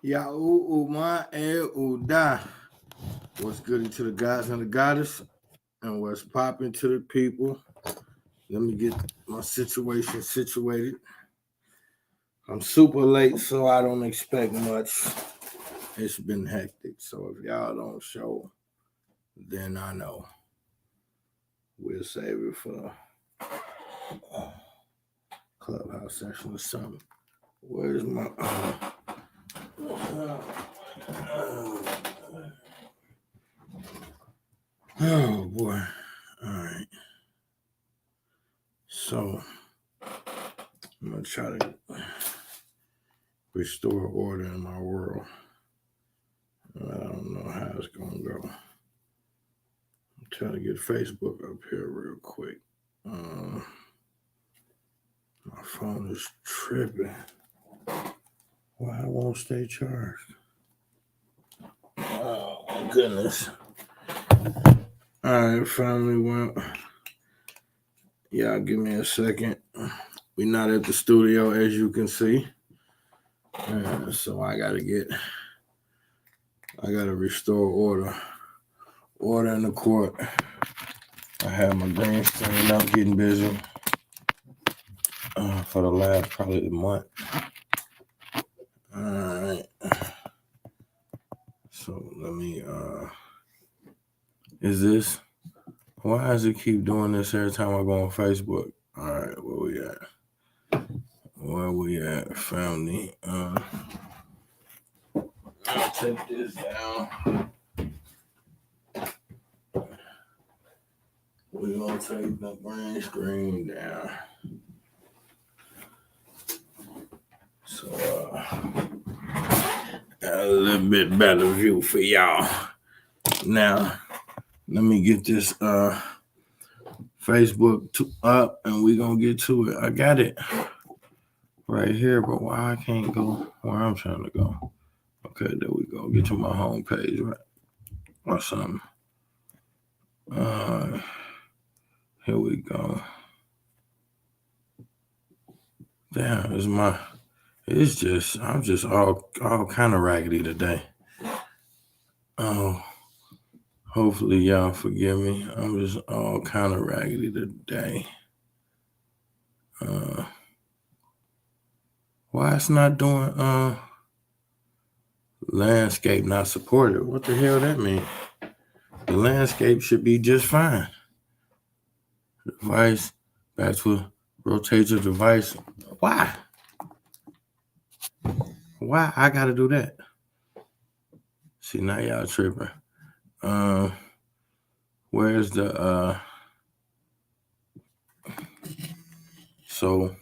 Yahoo Uda. What's good to the guys and the goddess, and what's popping to the people? Let me get my situation situated. I'm super late, so I don't expect much. It's been hectic, so if y'all don't show, then I know. We'll save it for clubhouse session or something. Where's my... Oh boy. All right. So I'm gonna try to restore order in my world. I don't know how it's gonna go. I'm trying to get Facebook up here real quick. My phone is tripping. Why it won't stay charged? Oh my goodness. All right, family. Well, y'all give me a second. We're not at the studio, as you can see. So I gotta restore order. Order in the court. I have my green screen up, getting busy for the last probably a month. All right. So let me. Is this? Why does it keep doing this every time I go on Facebook? All right, where we at? Where we at, family? I'll take this down. We're gonna take the green screen down. So a little bit better view for y'all. Now, let me get this Facebook up and we're gonna get to it. I got it right here, but why I can't go where I'm trying to go? Okay, there we go. Get to my home page, right? Or something. Here we go. Damn, I'm just all kind of raggedy today. Oh, hopefully y'all forgive me. I'm just all kind of raggedy today. Why it's not doing landscape not supported? What the hell that mean? The landscape should be just fine. Device back to rotate your device. Why I gotta do that? See, now y'all tripping. Where's the so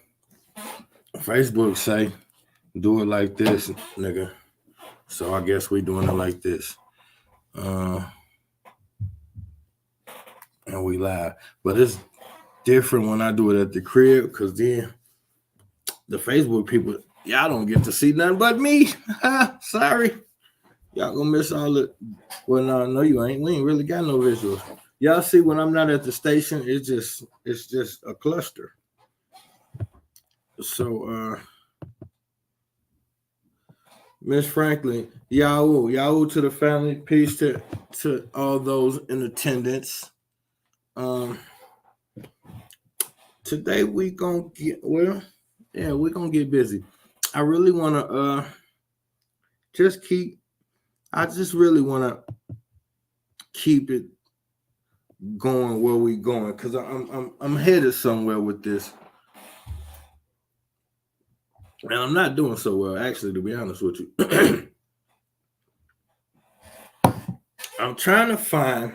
Facebook say do it like this, nigga. So I guess we doing it like this. And we live. But it's different when I do it at the crib, because then the Facebook people, y'all don't get to see nothing but me. Sorry. Y'all gonna miss all it. Well, no, you ain't. We ain't really got no visuals. Y'all see when I'm not at the station, it's just a cluster. So Miss Franklin, Yahoo to the family. Peace to all those in attendance. Today we gonna get we're gonna get busy. I really wanna I just really wanna keep it going where we going, because I'm headed somewhere with this. And I'm not doing so well, actually, to be honest with you. I'm trying to find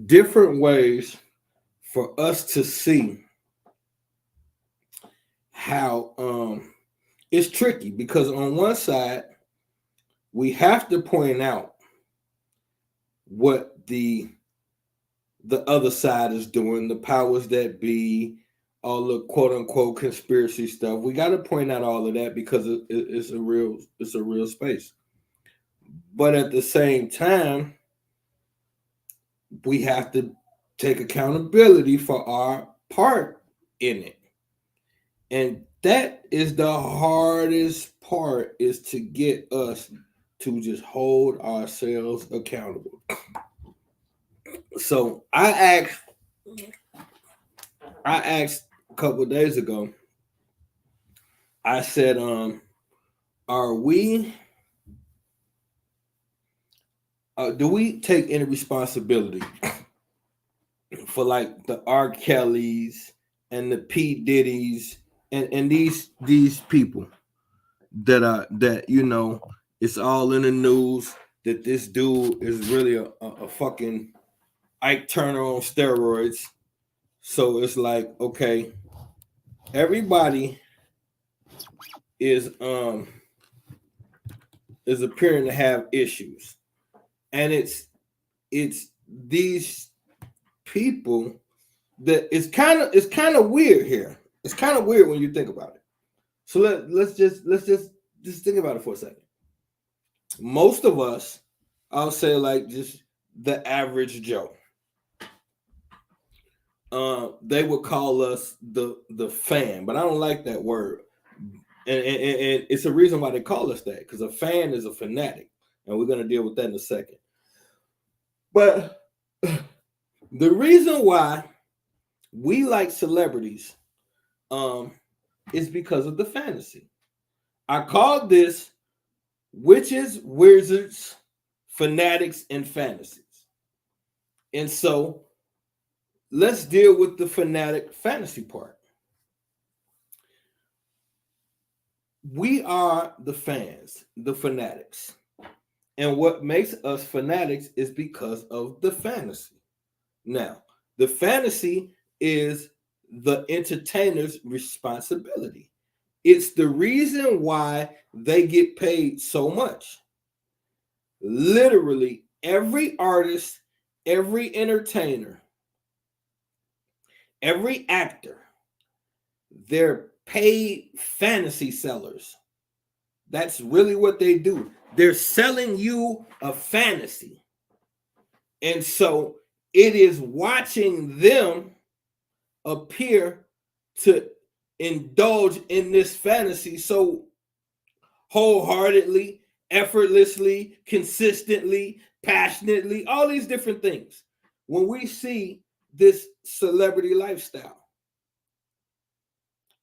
different ways for us to see how it's tricky, because on one side, we have to point out what the other side is doing, the powers that be, all the quote unquote conspiracy stuff. We got to point out all of that, because it's a real space. But at the same time, we have to take accountability for our part in it. And That is the hardest part, is to get us to just hold ourselves accountable. So I asked a couple of days ago, I said, are we do we take any responsibility for like the R. Kellys and the P. Diddy's and these people that it's all in the news that this dude is really a fucking Ike Turner on steroids. So it's like, okay, everybody is appearing to have issues, and it's these people that it's kind of weird here. It's kind of weird when you think about it. So let's just think about it for a second. Most of us, I'll say, like, just the average Joe, they would call us the fan, but I don't like that word, and it's a reason why they call us that, because a fan is a fanatic, and we're going to deal with that in a second. But the reason why we like celebrities is because of the fantasy. I called this Witches, Wizards, Fanatics, and Fantasies. And so let's deal with the fanatic fantasy part. We are the fans, the fanatics. And what makes us fanatics is because of the fantasy. Now, the fantasy is the entertainer's responsibility. It's the reason why they get paid so much. Literally, every artist, every entertainer, every actor, they're paid fantasy sellers. That's really what they do. They're selling you a fantasy. And so it is watching them appear to indulge in this fantasy so wholeheartedly, effortlessly, consistently, passionately, all these different things. When we see this celebrity lifestyle,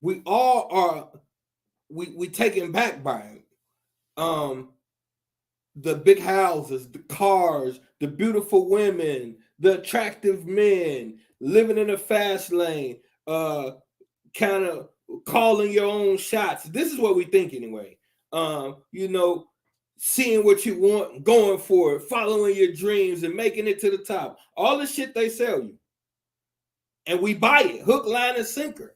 we all are we taken back by it. The big houses, the cars, the beautiful women, the attractive men, living in a fast lane, kind of calling your own shots. This is what we think anyway. Seeing what you want, going for it, following your dreams, and making it to the top. All the shit they sell you. And we buy it, hook, line, and sinker.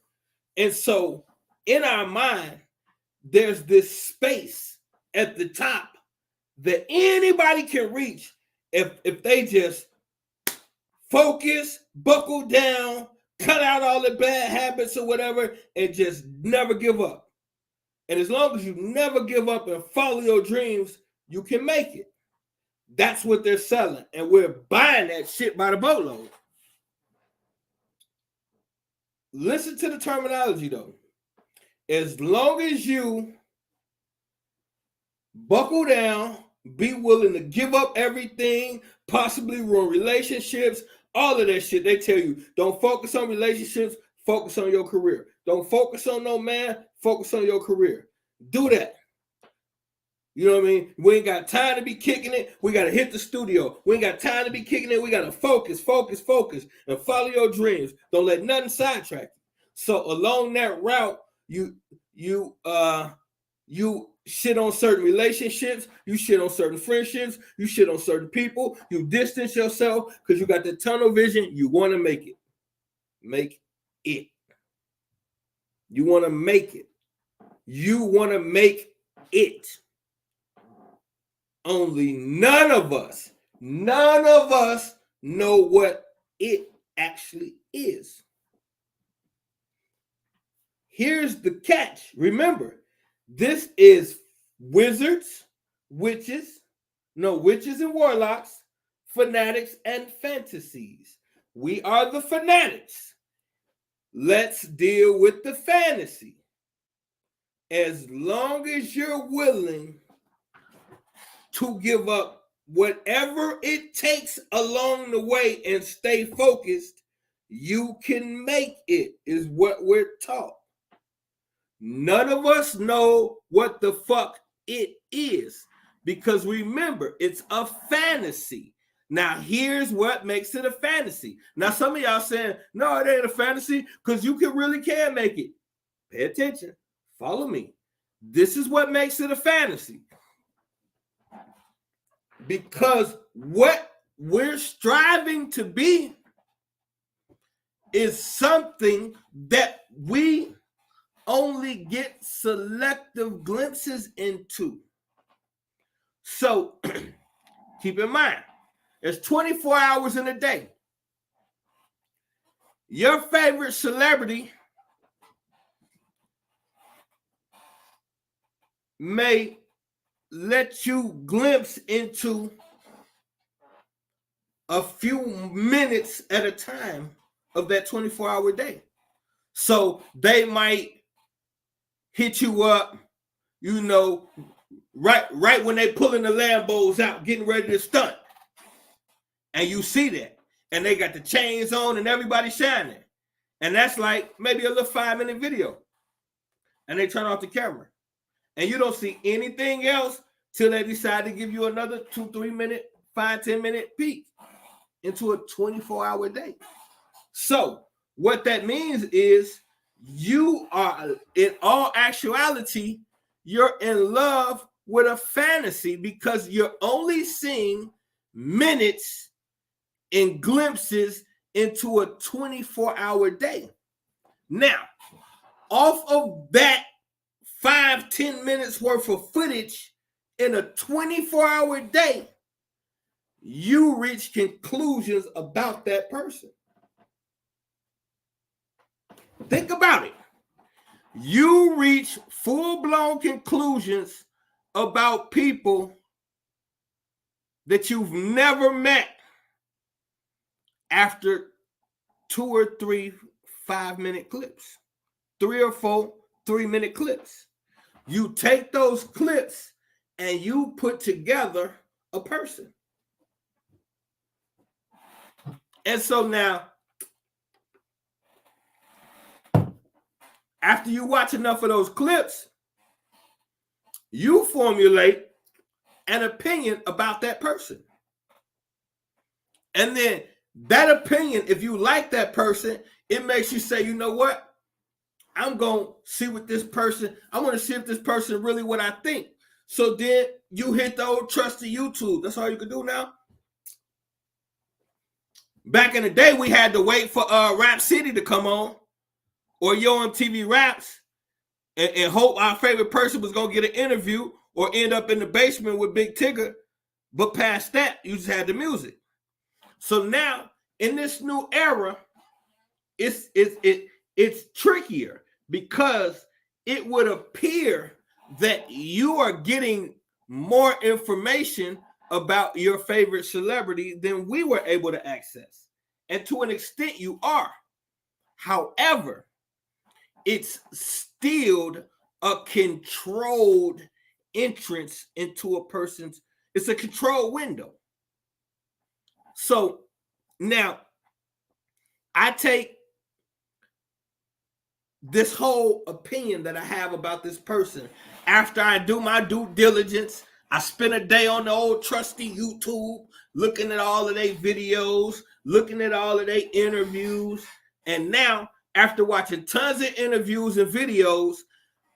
And so in our mind, there's this space at the top that anybody can reach if they just focus, buckle down, cut out all the bad habits or whatever, and just never give up. And as long as you never give up and follow your dreams, you can make it. That's what they're selling. And we're buying that shit by the boatload. Listen to the terminology, though. As long as you buckle down, be willing to give up everything, possibly ruin relationships, all of that shit. They tell you, don't focus on relationships, focus on your career. Don't focus on no man, focus on your career. Do that. You know what I mean? We ain't got time to be kicking it. We got to hit the studio. We ain't got time to be kicking it. We got to focus, and follow your dreams. Don't let nothing sidetrack you. So along that route, you shit on certain relationships, you shit on certain friendships, you shit on certain people, you distance yourself because you got the tunnel vision. You want to make it. Make it. You want to make it. You want to make it. Only none of us know what it actually is. Here's the catch. Remember, this is wizards, witches and warlocks, fanatics, and fantasies. We are the fanatics. Let's deal with the fantasy. as long as you're willing to give up whatever it takes along the way and stay focused, you can make it, is what we're taught. None of us know what the fuck it is, because remember, it's a fantasy. Now, here's what makes it a fantasy. Now, some of y'all saying, no, it ain't a fantasy, because you really can make it. Pay attention. Follow me. This is what makes it a fantasy. Because what we're striving to be is something that we only get selective glimpses into. So keep in mind, there's 24 hours in a day. Your favorite celebrity may let you glimpse into a few minutes at a time of that 24-hour day. So they might hit you up, you know, right when they pulling the Lambos out, getting ready to stunt. And you see that. And they got the chains on and everybody shining. And that's like maybe a little 5-minute video. And they turn off the camera. And you don't see anything else till they decide to give you another 2-3 minute, 5-10 minute peek into a 24-hour day. So what that means is you are, in all actuality, you're in love with a fantasy, because you're only seeing minutes and glimpses into a 24-hour day. Now, off of that 5-10 minutes worth of footage in a 24-hour day, you reach conclusions about that person. Think about it. You reach full-blown conclusions about people that you've never met after 2 or 3 5-minute clips, 3 or 4 3-minute clips. You take those clips and you put together a person. And so now, after you watch enough of those clips, you formulate an opinion about that person. And then that opinion, if you like that person, it makes you say, you know what? I'm going to see what this person, I want to see if this person really what I think. So then you hit the old trusty YouTube. That's all you can do now. Back in the day, we had to wait for Rap City to come on, or Yo MTV Raps, and hope our favorite person was going to get an interview or end up in the basement with Big Tigger. But past that, you just had the music. So now, in this new era, it's trickier, because it would appear that you are getting more information about your favorite celebrity than we were able to access. And to an extent, you are. However, it's still a controlled entrance into a person's, it's a controlled window. So now I take this whole opinion that I have about this person. After I do my due diligence, I spend a day on the old trusty YouTube, looking at all of their videos, looking at all of their interviews. And now, after watching tons of interviews and videos,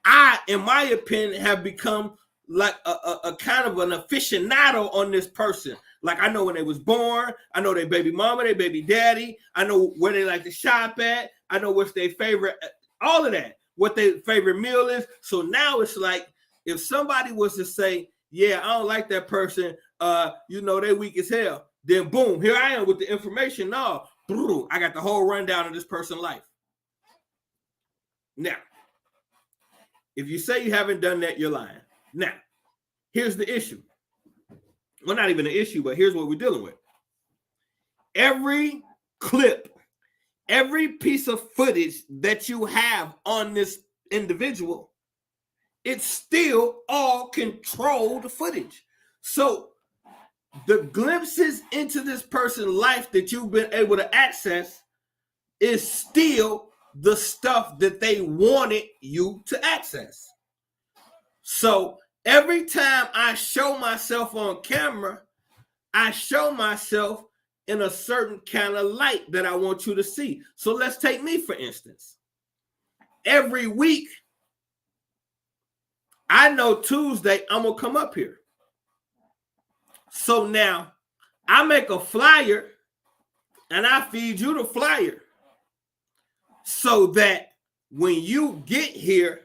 I, in my opinion, have become like a kind of an aficionado on this person. Like, I know when they was born, I know their baby mama, their baby daddy, I know where they like to shop at, I know what's their favorite, all of that, what their favorite meal is. So now it's like, if somebody was to say, yeah, I don't like that person, you know, they weak as hell, then boom, here I am with the information. No, I got the whole rundown of this person's life. Now, if you say you haven't done that, you're lying. Now, here's the issue. Well, not even an issue, but here's what we're dealing with. Every clip, every piece of footage that you have on this individual it's still all controlled footage. So the glimpses into this person's life that you've been able to access is still the stuff that they wanted you to access. So every time I show myself on camera, I show myself in a certain kind of light that I want you to see. So let's take me, for instance. Every week, I know Tuesday I'm going to come up here. So now I make a flyer and I feed you the flyer so that when you get here,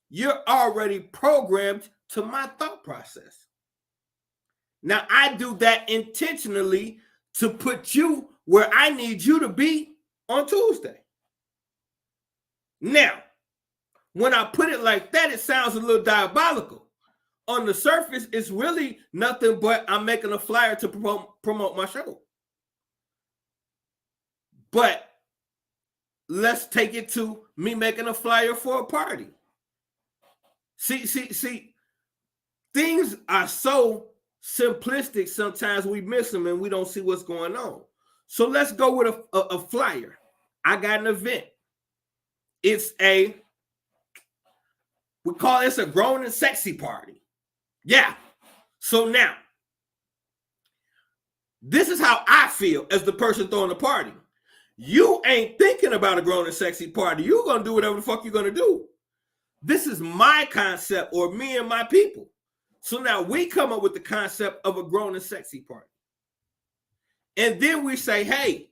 you're already programmed to my thought process. Now, I do that intentionally to put you where I need you to be on Tuesday. Now, when I put it like that, it sounds a little diabolical. On the surface, it's really nothing but I'm making a flyer to promote my show. But let's take it to me making a flyer for a party. See, things are so simplistic, sometimes we miss them and we don't see what's going on. So let's go with a flyer. I got an event. It's we call this a grown and sexy party. Yeah. So now, this is how I feel as the person throwing the party. You ain't thinking about a grown and sexy party. You're going to do whatever the fuck you're going to do. This is my concept, or me and my people. So now we come up with the concept of a grown and sexy party. And then we say, hey,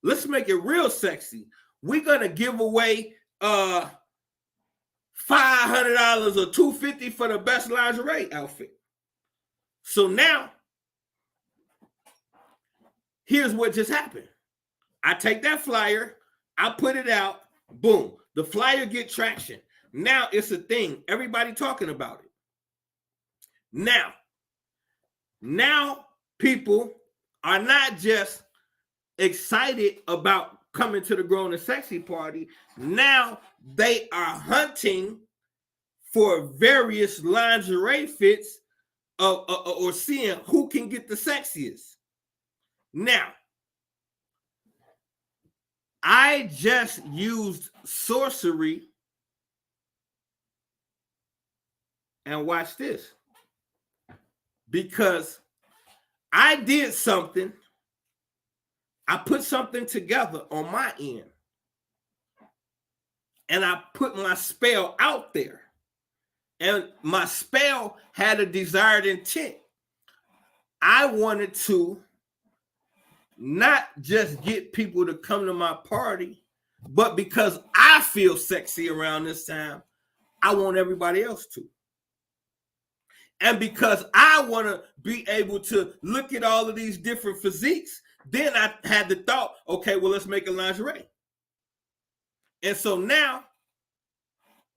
let's make it real sexy. We're going to give away $500 or $250 for the best lingerie outfit. So now, here's what just happened. I take that flyer, I put it out, boom. The flyer get traction. Now it's a thing. Everybody talking about it. Now people are not just excited about coming to the grown and sexy party. Now they are hunting for various lingerie fits or seeing who can get the sexiest. Now, I just used sorcery, and watch this, because I did something. I put something together on my end, and I put my spell out there, and my spell had a desired intent. I wanted to not just get people to come to my party, but because I feel sexy around this time, I want everybody else to. And because I want to be able to look at all of these different physiques, then I had the thought, okay, well, let's make a lingerie. And so now,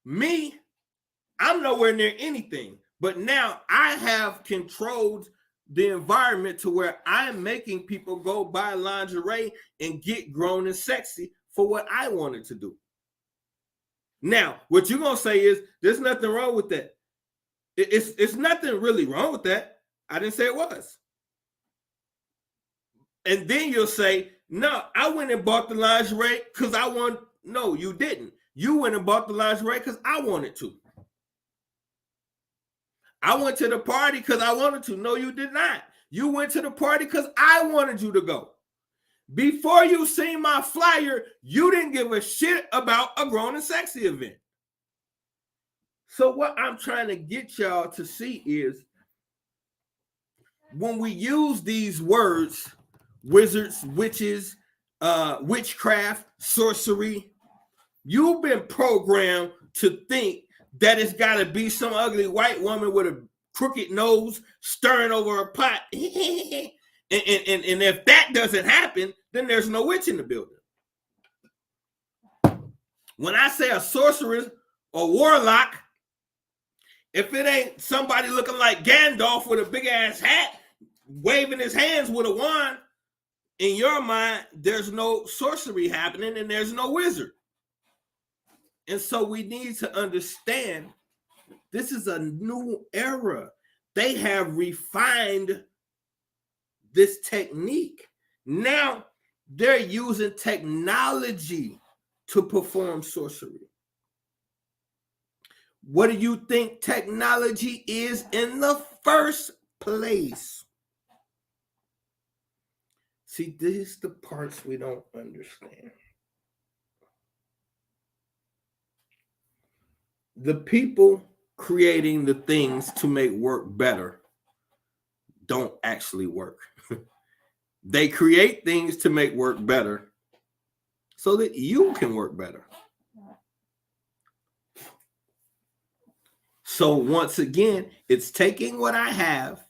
I'm nowhere near anything, but now I have controlled the environment to where I'm making people go buy lingerie and get grown and sexy for what I wanted to do. Now, what you're going to say is there's nothing wrong with that. It's nothing really wrong with that. I didn't say it was. And then you'll say, no, I went and bought the lingerie because I want. No, you didn't. You went and bought the lingerie because I wanted to. I went to the party because I wanted to. No, you did not. You went to the party because I wanted you to go. Before you seen my flyer, you didn't give a shit about a grown and sexy event. So what I'm trying to get y'all to see is when we use these words, wizards, witches, witchcraft, sorcery, you've been programmed to think that it's got to be some ugly white woman with a crooked nose stirring over a pot. and if that doesn't happen, then there's no witch in the building. When I say a sorceress or warlock, if it ain't somebody looking like Gandalf with a big ass hat, waving his hands with a wand, in your mind, there's no sorcery happening and there's no wizard. And so we need to understand this is a new era. They have refined this technique. Now they're using technology to perform sorcery. What do you think technology is in the first place? See, this is the parts we don't understand. The people creating the things to make work better don't actually work. They create things to make work better so that you can work better. So once again, it's taking what I have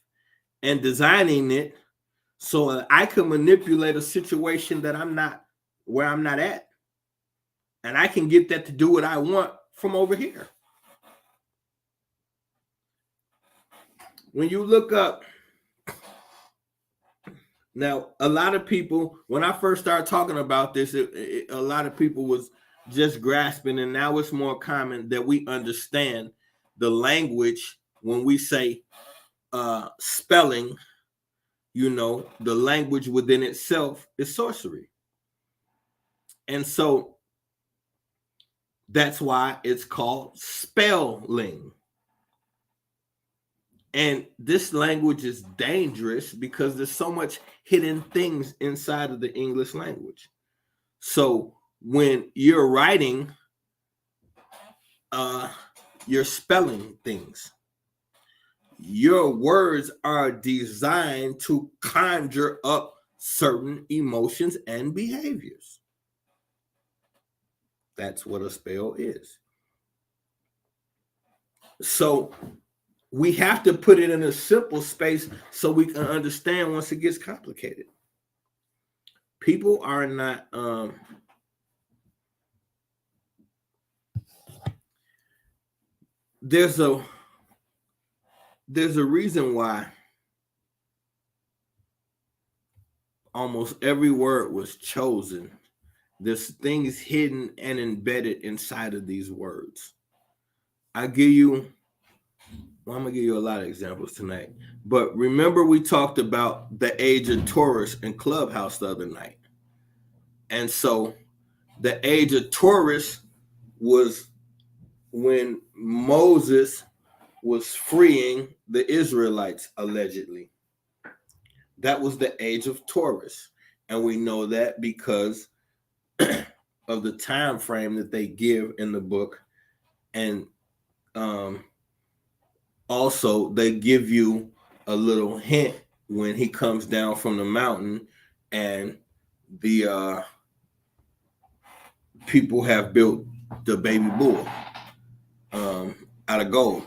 and designing it so that I can manipulate a situation that I'm not where I'm not at. And I can get that to do what I want from over here. When you look up, now a lot of people, when I first started talking about this, a lot of people was just grasping, and now it's more common that we understand the language when we say spelling. You know, the language within itself is sorcery. And so that's why it's called spelling. And this language is dangerous because there's so much hidden things inside of the English language. So when you're writing, you're spelling things. Your words are designed to conjure up certain emotions and behaviors. That's what a spell is. So we have to put it in a simple space so we can understand once it gets complicated. People are not there's a reason why almost every word was chosen. There's things hidden and embedded inside of these words. I'm gonna give you a lot of examples tonight. But remember, we talked about the age of Taurus in Clubhouse the other night. And so the age of Taurus was when Moses was freeing the Israelites, allegedly. That was the age of Taurus. And we know that because of the time frame that they give in the book. And also they give you a little hint when he comes down from the mountain and the people have built the baby bull out of gold.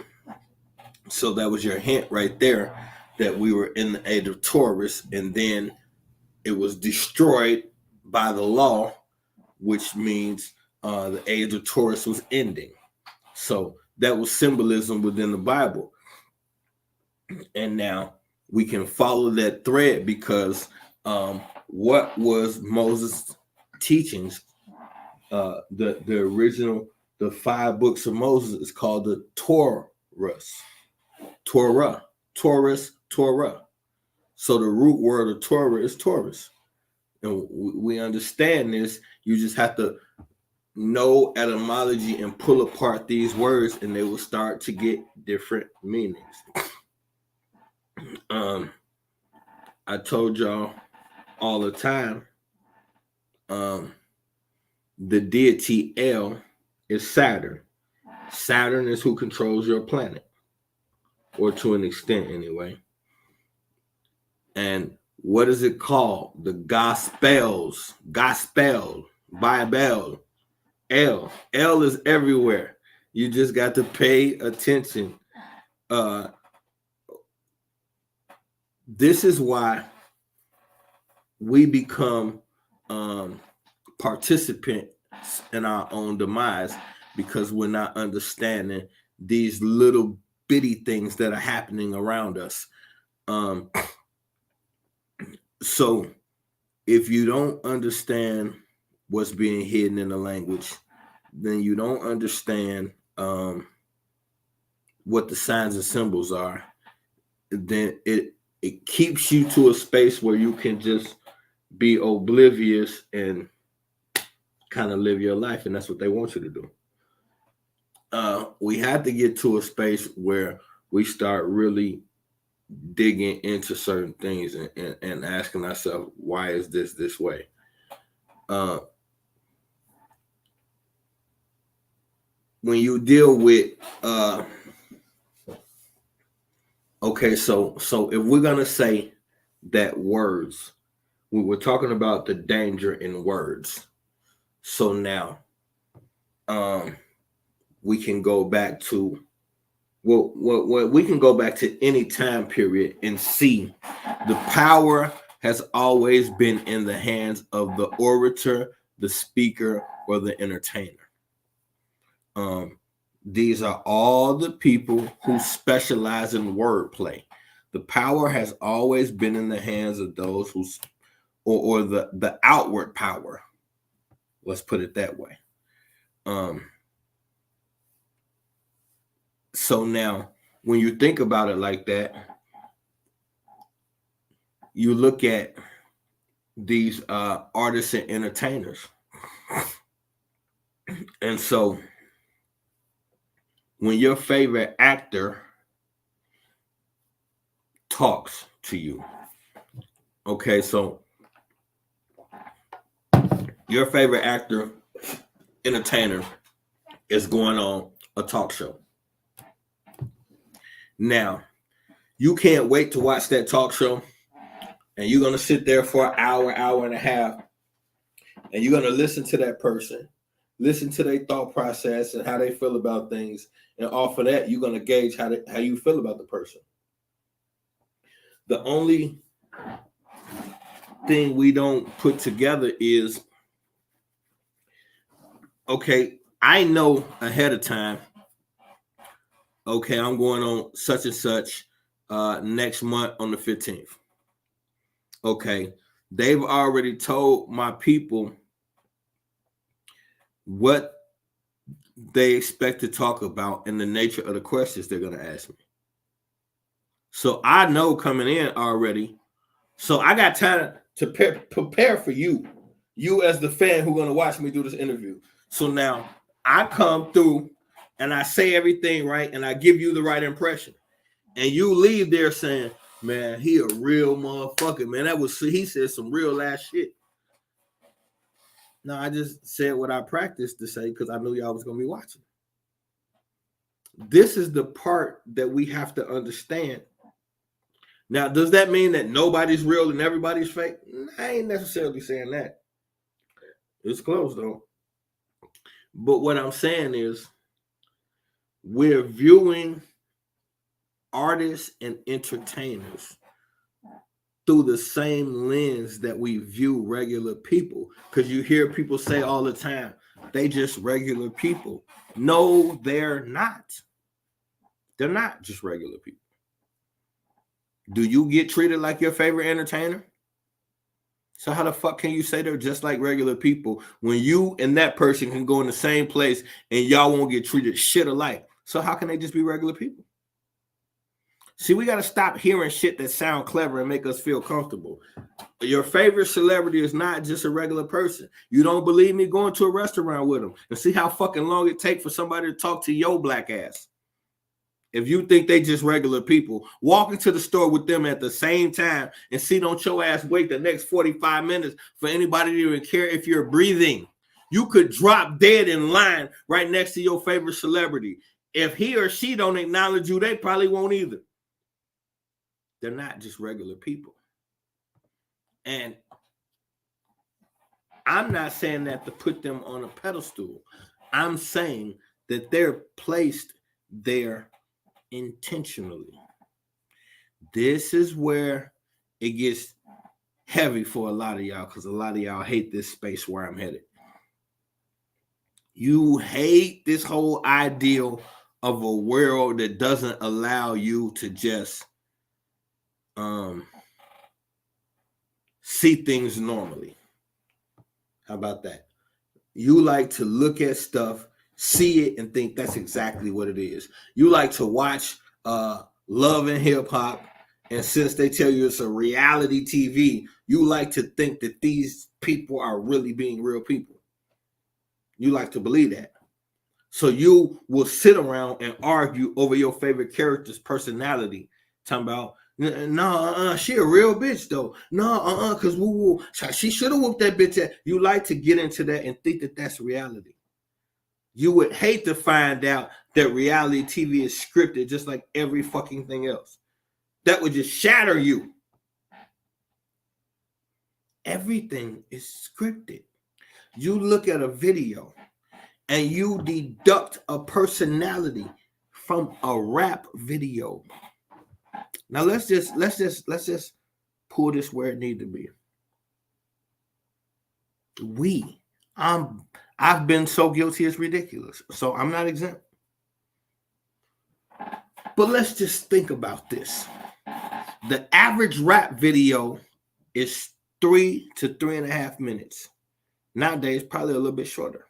So that was your hint right there that we were in the age of Taurus, and then it was destroyed by the law, which means the age of Taurus was ending. So that was symbolism within the Bible. And now we can follow that thread because what was Moses' teachings? The original, the 5 books of Moses is called the Torah. So the root word of Torah is Taurus. And we understand this. You just have to know etymology and pull apart these words, and they will start to get different meanings. I told y'all all the time, the deity El is Saturn. Saturn is who controls your planet, or to an extent anyway. And what is it called? The Gospel, Bible. El is everywhere. You just got to pay attention. This is why we become participants in our own demise, because we're not understanding these little bitty things that are happening around us. So if you don't understand what's being hidden in the language, then you don't understand what the signs and symbols are. Then it keeps you to a space where you can just be oblivious and kind of live your life, and that's what they want you to do. We have to get to a space where we start really digging into certain things and asking ourselves, why is this way? When you deal with okay, so if we're gonna say that words, we were talking about the danger in words. So now we can go back to we can go back to any time period and see the power has always been in the hands of the orator, the speaker, or the entertainer. These are all the people who specialize in wordplay. The power has always been in the hands of those who, or the outward power. Let's put it that way. So now, when you think about it like that, you look at these artists and entertainers. And so when your favorite actor talks to you, okay, so your favorite actor, entertainer is going on a talk show. Now, you can't wait to watch that talk show, and you're going to sit there for an hour, hour and a half, and you're going to listen to that person, listen to their thought process and how they feel about things, and off of that, you're going to gauge how you feel about the person. The only thing we don't put together is, okay, I know ahead of time, okay, I'm going on such and such next month on the 15th. Okay, they've already told my people what they expect to talk about and the nature of the questions they're going to ask me. So I know coming in already. So I got time to prepare for you as the fan who's going to watch me do this interview. So now I come through and I say everything right and I give you the right impression. And you leave there saying, man, he a real motherfucker, man. He said some real ass shit. No, I just said what I practiced to say because I knew y'all was going to be watching. This is the part that we have to understand. Now, does that mean that nobody's real and everybody's fake? I ain't necessarily saying that. It's close, though. But what I'm saying is we're viewing artists and entertainers through the same lens that we view regular people. Because you hear people say all the time, they just regular people. No, they're not. They're not just regular people. Do you get treated like your favorite entertainer? So how the fuck can you say they're just like regular people when you and that person can go in the same place and y'all won't get treated shit alike? So how can they just be regular people? See, we got to stop hearing shit that sound clever and make us feel comfortable. Your favorite celebrity is not just a regular person. You don't believe me? Go into a restaurant with them and see how fucking long it takes for somebody to talk to your black ass. If you think they just regular people, walk into the store with them at the same time and see, don't your ass wait the next 45 minutes for anybody to even care if you're breathing. You could drop dead in line right next to your favorite celebrity. If he or she don't acknowledge you, they probably won't either. They're not just regular people. And I'm not saying that to put them on a pedestal. I'm saying that they're placed there intentionally. This is where it gets heavy for a lot of y'all because a lot of y'all hate this space where I'm headed. You hate this whole ideal of a world that doesn't allow you to just see things normally. How about that? You like to look at stuff, see it, and think that's exactly what it is. You like to watch Love and Hip Hop, and since they tell you it's a reality TV, you like to think that these people are really being real people. You like to believe that. So you will sit around and argue over your favorite character's personality. Talking about, no, she a real bitch though. No, because she should have whooped that bitch. You like to get into that and think that that's reality. You would hate to find out that reality TV is scripted just like every fucking thing else. That would just shatter you. Everything is scripted. You look at a video and you deduct a personality from a rap video. Now let's just pull this where it needs to be. I've been so guilty it's ridiculous. So I'm not exempt. But let's just think about this. The average rap video is 3 to 3.5 minutes. Nowadays, probably a little bit shorter.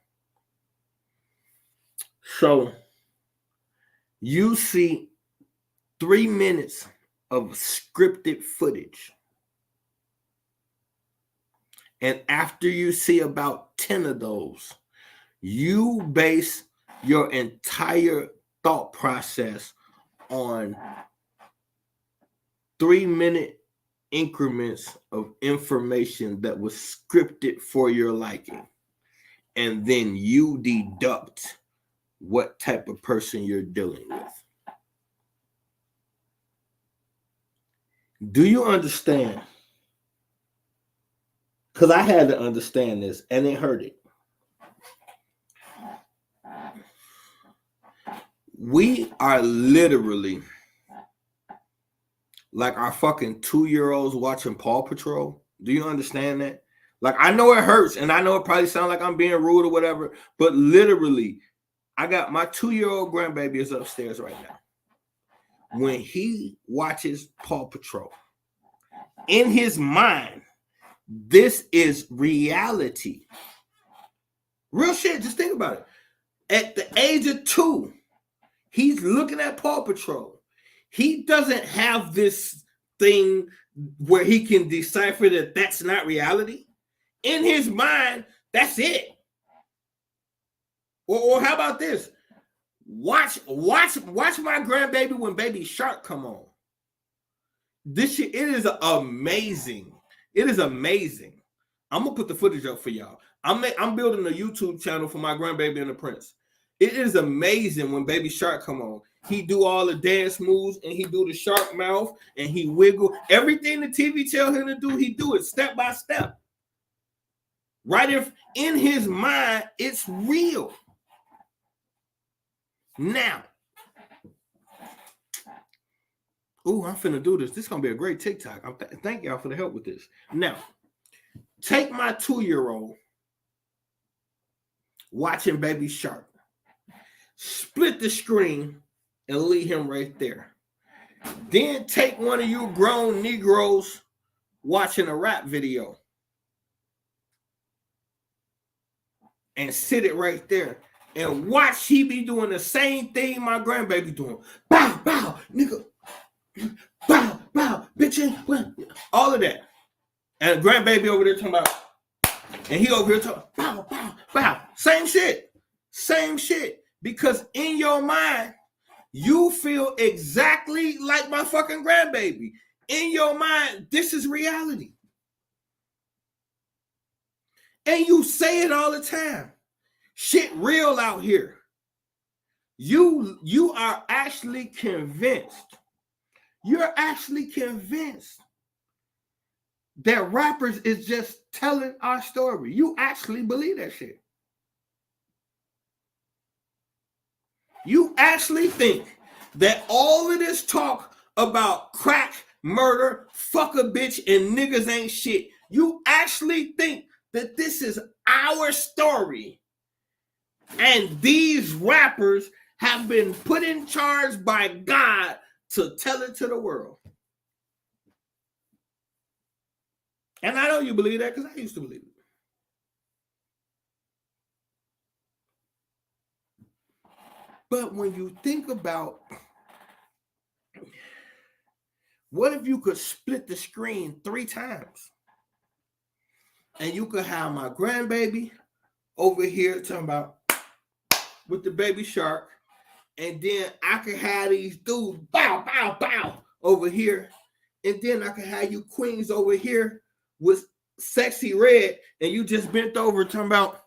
So you see 3 minutes of scripted footage. And after you see about 10 of those, you base your entire thought process on 3-minute increments of information that was scripted for your liking. And then you deduct what type of person you're dealing with. Do you understand? Because I had to understand this and it hurt it. We are literally like our fucking 2-year-olds watching Paw Patrol. Do you understand that? Like, I know it hurts and I know it probably sounds like I'm being rude or whatever, but literally, I got my 2-year-old grandbaby is upstairs right now. When he watches Paw Patrol, in his mind, this is reality. Real shit, just think about it. At the age of 2, he's looking at Paw Patrol. He doesn't have this thing where he can decipher that that's not reality. In his mind, that's it. Or how about this? Watch my grandbaby when Baby Shark come on. This shit, it is amazing. It is amazing. I'm gonna put the footage up for y'all. I'm building a YouTube channel for my grandbaby and the Prince. It is amazing when Baby Shark come on. He do all the dance moves and he do the shark mouth and he wiggle. Everything the TV tell him to do, he do it step by step. Right in his mind, it's real. Now, I'm finna do this. This is gonna be a great TikTok. Thank y'all for the help with this. Now, take my 2-year-old watching Baby Shark. Split the screen and leave him right there. Then take one of you grown Negroes watching a rap video and sit it right there and watch he be doing the same thing my grandbaby doing. Bow, bow, nigga. Bow, bow, bitch. All of that. And grandbaby over there talking about, and he over here talking, bow, bow, bow. Same shit. Same shit. Because in your mind, you feel exactly like my fucking grandbaby. In your mind, this is reality. And you say it all the time. Shit real out here. You are actually convinced. You're actually convinced that rappers is just telling our story. You actually believe that shit. You actually think that all of this talk about crack, murder, fuck a bitch, and niggas ain't shit. You actually think that this is our story. And these rappers have been put in charge by God to tell it to the world. And I know you believe that because I used to believe it. But when you think about, what if you could split the screen 3 times? And you could have my grandbaby over here talking about with the baby shark. And then I could have these dudes bow, bow, bow over here. And then I could have you queens over here with Sexy Red. And you just bent over talking about,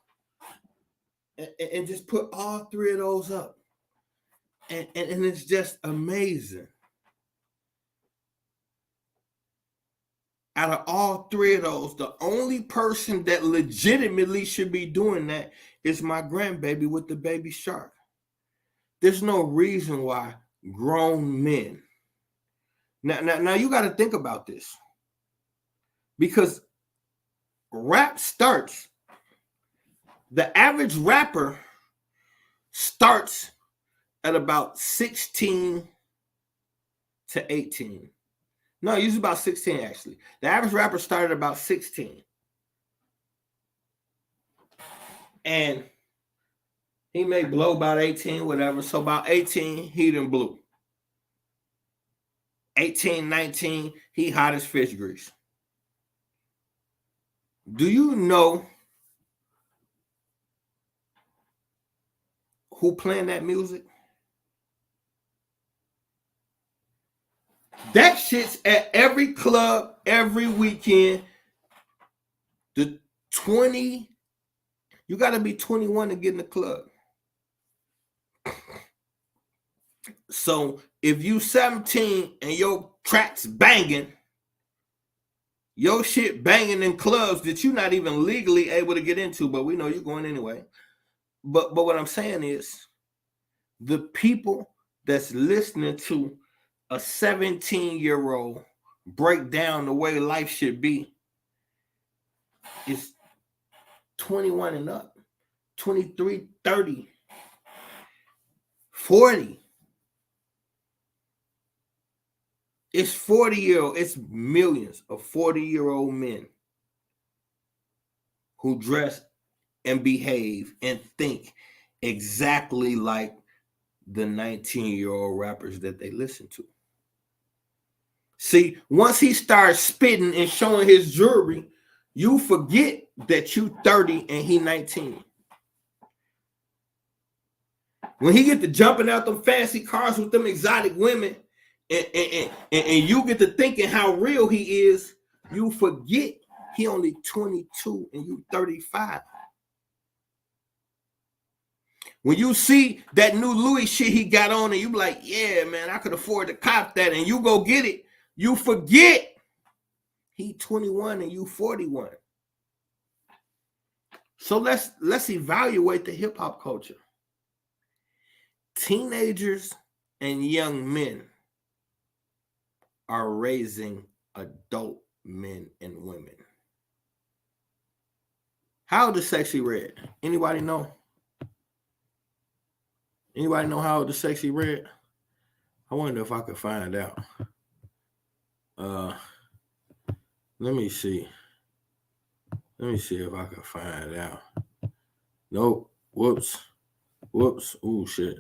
and just put all 3 of those up. And it's just amazing. Out of all 3 of those, the only person that legitimately should be doing that is my grandbaby with the baby shark. There's no reason why grown men. Now you got to think about this. Because rap starts, the average rapper starts at about 16 to 18. No, usually about 16 actually. The average rapper started about 16. And he may blow about 18, whatever. So about 18, he done blew. 18, 19, he hot as fish grease. Do you know who playing that music? That shit's at every club, every weekend. The 20, you got to be 21 to get in the club. So if you 17 and your track's banging, your shit banging in clubs that you're not even legally able to get into, but we know you're going anyway. But what I'm saying is, the people that's listening to a 17-year-old break down the way life should be is 21 and up, 23, 30, 40. It's 40-year-old, it's millions of 40-year-old men who dress and behave and think exactly like the 19-year-old rappers that they listen to. See, once he starts spitting and showing his jewelry, you forget that you 30 and he 19. When he get to jumping out them fancy cars with them exotic women, and you get to thinking how real he is, you forget he only 22 and you 35. When you see that new Louis shit he got on and you be like, yeah, man, I could afford to cop that, and you go get it, you forget he 21 and you 41. So let's evaluate the hip hop culture. Teenagers and young men are raising adult men and women. How old is Sexy Red? Anybody know? Anybody know how old is Sexy Red? I wonder if I could find out. Let me see. Let me see if I can find out. Nope. Whoops. Oh, shit.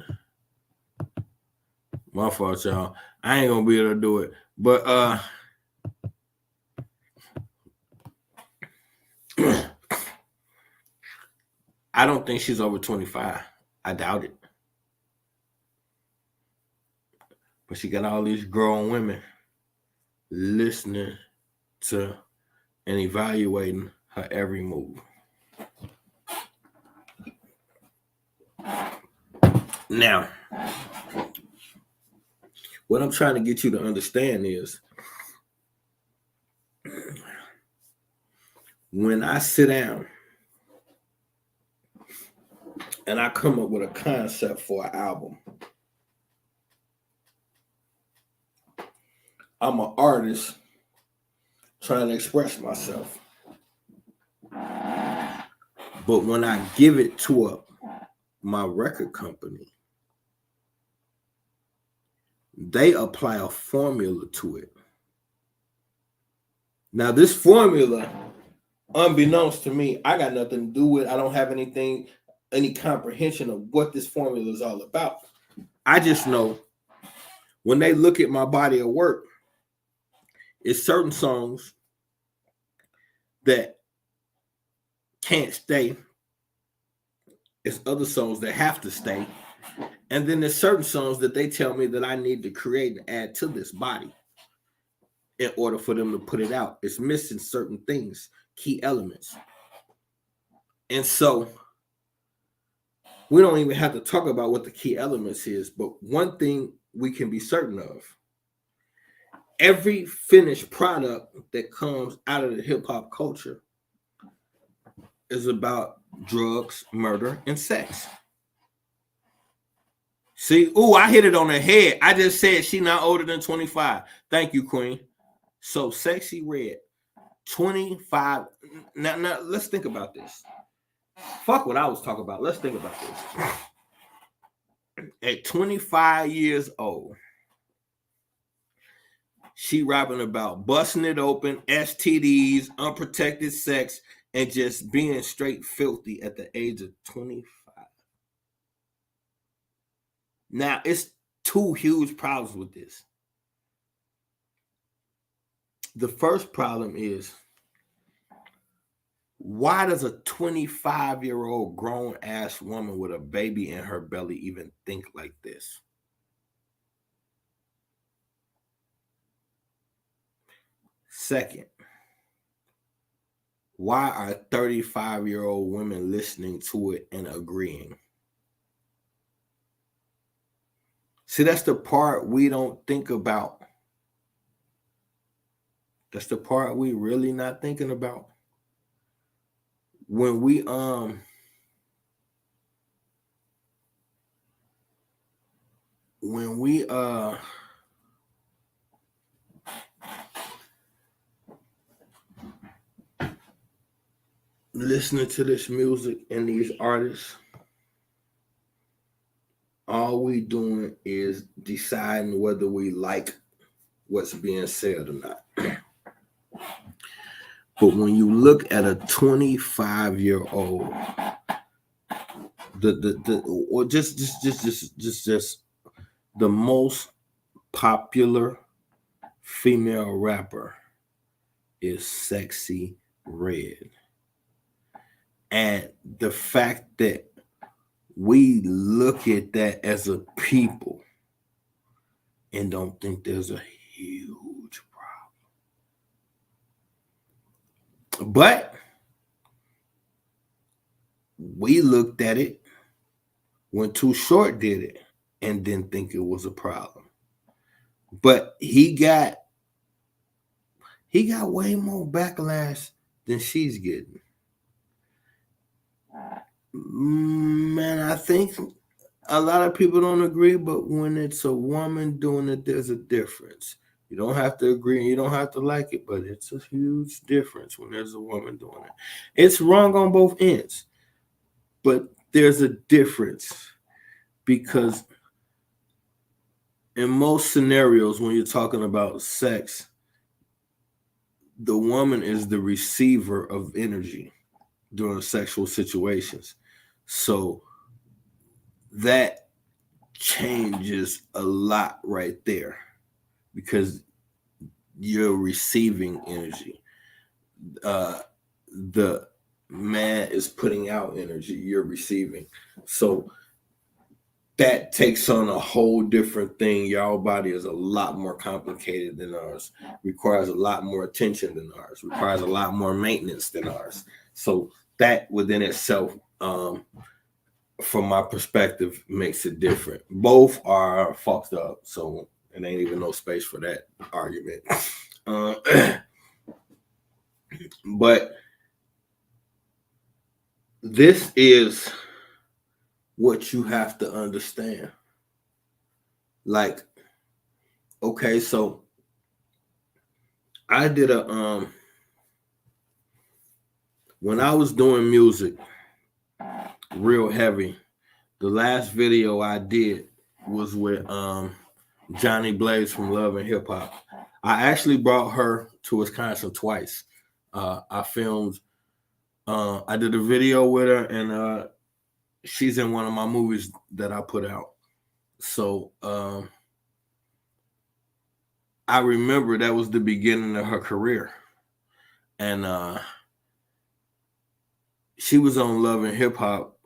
My fault, y'all. I ain't gonna be able to do it. But I don't think she's over 25. I doubt it. But she got all these grown women listening to and evaluating her every move. Now, what I'm trying to get you to understand is, when I sit down and I come up with a concept for an album, I'm an artist trying to express myself. But when I give it to my record company, they apply a formula to it. Now, this formula, unbeknownst to me, I got nothing to do with. I don't have anything. any comprehension of what this formula is all about. I just know when they look at my body of work, it's certain songs that can't stay. It's other songs that have to stay. And then there's certain songs that they tell me that I need to create and add to this body in order for them to put it out. It's missing certain things, key elements. And so we don't even have to talk about what the key elements is, but one thing we can be certain of: every finished product that comes out of the hip-hop culture is about drugs, murder, and sex. See, I hit it on the head. I just said she not older than 25. Thank you, Queen. So Sexy Red, 25. Now let's think about this. Fuck what I was talking about. Let's think about this. At 25 years old, she rapping about busting it open, STDs, unprotected sex, and just being straight filthy at the age of 25. Now, it's two huge problems with this. The first problem is, why does a 25-year-old grown-ass woman with a baby in her belly even think like this? Second, why are 35-year-old women listening to it and agreeing? See, that's the part we don't think about. That's the part we really not thinking about. When we listening to this music and these artists, all we doing is deciding whether we like what's being said or not. But when you look at a 25-year-old, just the most popular female rapper is Sexy Red. And the fact that we look at that as a people and don't think there's a huge problem. But we looked at it when Too Short did it and didn't think it was a problem. But he got way more backlash than she's getting. Man, I think a lot of people don't agree, but when it's a woman doing it, there's a difference. You don't have to agree and you don't have to like it, but it's a huge difference when there's a woman doing it. It's wrong on both ends, but there's a difference because in most scenarios, when you're talking about sex, the woman is the receiver of energy during sexual situations. So that changes a lot right there because you're receiving energy. The man is putting out energy, you're receiving. So that takes on a whole different thing. Y'all body is a lot more complicated than ours, requires a lot more attention than ours, requires a lot more maintenance than ours. So that within itself, from my perspective, makes it different. Both are fucked up, so it ain't even no space for that argument. But this is what you have to understand. Like, okay, so I did when I was doing music real heavy, the last video I did was with Johnny Blaze from Love and Hip Hop. I actually brought her to Wisconsin twice. I filmed, I did a video with her, and she's in one of my movies that I put out. So I remember that was the beginning of her career. And she was on Love and Hip Hop.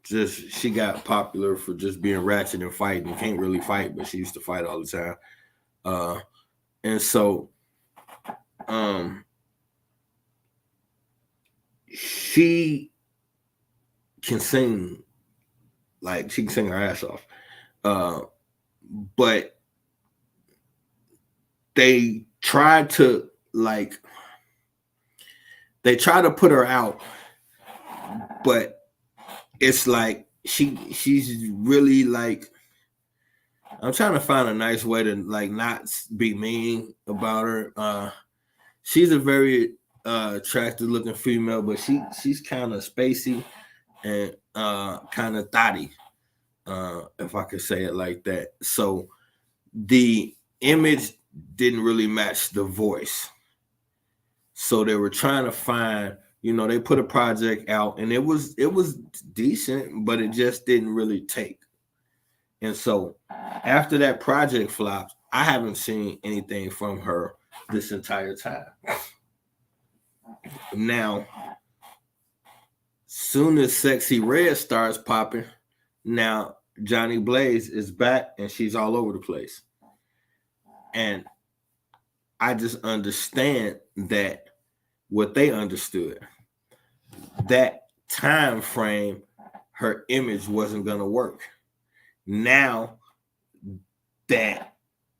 Just she got popular for just being ratchet and fighting. Can't really fight, but she used to fight all the time. And so she can sing, like she can sing her ass off. But they try to put her out, but it's like she's really like, I'm trying to find a nice way to like not be mean about her. She's a very attractive looking female, but she's kind of spacey and kind of thotty, if I could say it like that. So the image didn't really match the voice. So they were trying to find, they put a project out and it was decent, but it just didn't really take. And so after that project flopped, I haven't seen anything from her this entire time. Now, soon as Sexy Red starts popping, now Johnny Blaze is back and she's all over the place. And I just understand that what they understood, that time frame, her image wasn't going to work. Now that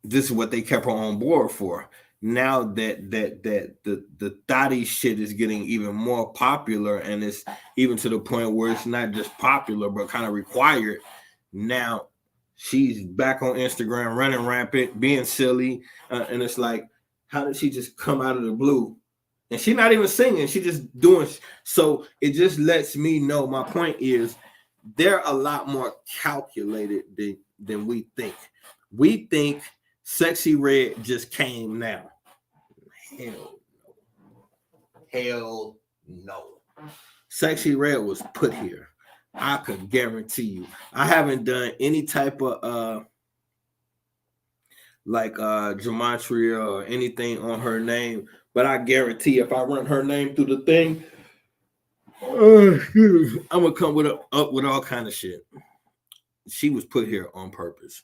this is what they kept her on board for. Now that the thotty shit is getting even more popular, and it's even to the point where it's not just popular but kind of required. Now she's back on Instagram running rampant, being silly, and it's like, how did she just come out of the blue? And she's not even singing, she just doing. So it just lets me know, my point is, they're a lot more calculated than we think. We think Sexy Red just came now. Hell no. Sexy Red was put here. I could guarantee you. I haven't done any type of gematria or anything on her name, but I guarantee if I run her name through the thing, I'm gonna come up with all kind of shit. She was put here on purpose.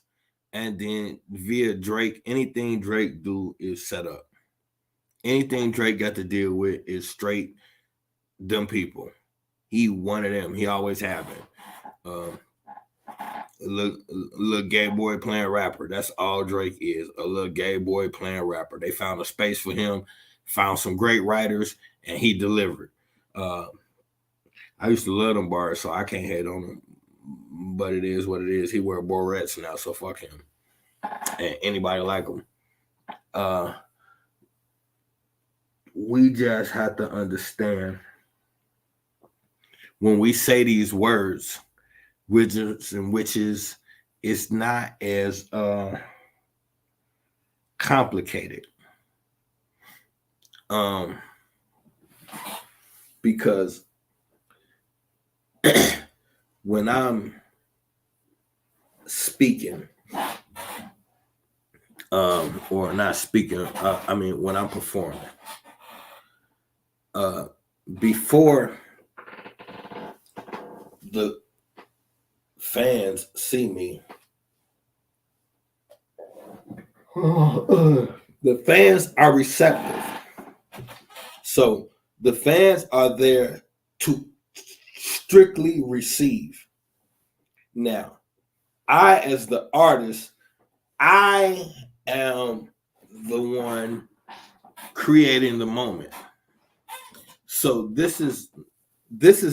And then via Drake, anything Drake do is set up. Anything Drake got to deal with is straight them people. He one of them. He always have been. A little gay boy playing rapper. That's all Drake is. A little gay boy playing rapper. They found a space for him, found some great writers, and he delivered. I used to love them bars, so I can't hate on him. But it is what it is. He wear barrettes now, so fuck him. And anybody like him. We just have to understand when we say these words, wizards and witches, it's not as complicated. Because when I'm speaking, or not speaking, when I'm performing, before the fans see me, the fans are receptive. So the fans are there to strictly receive. Now, I, as the artist, I am the one creating the moment. So this is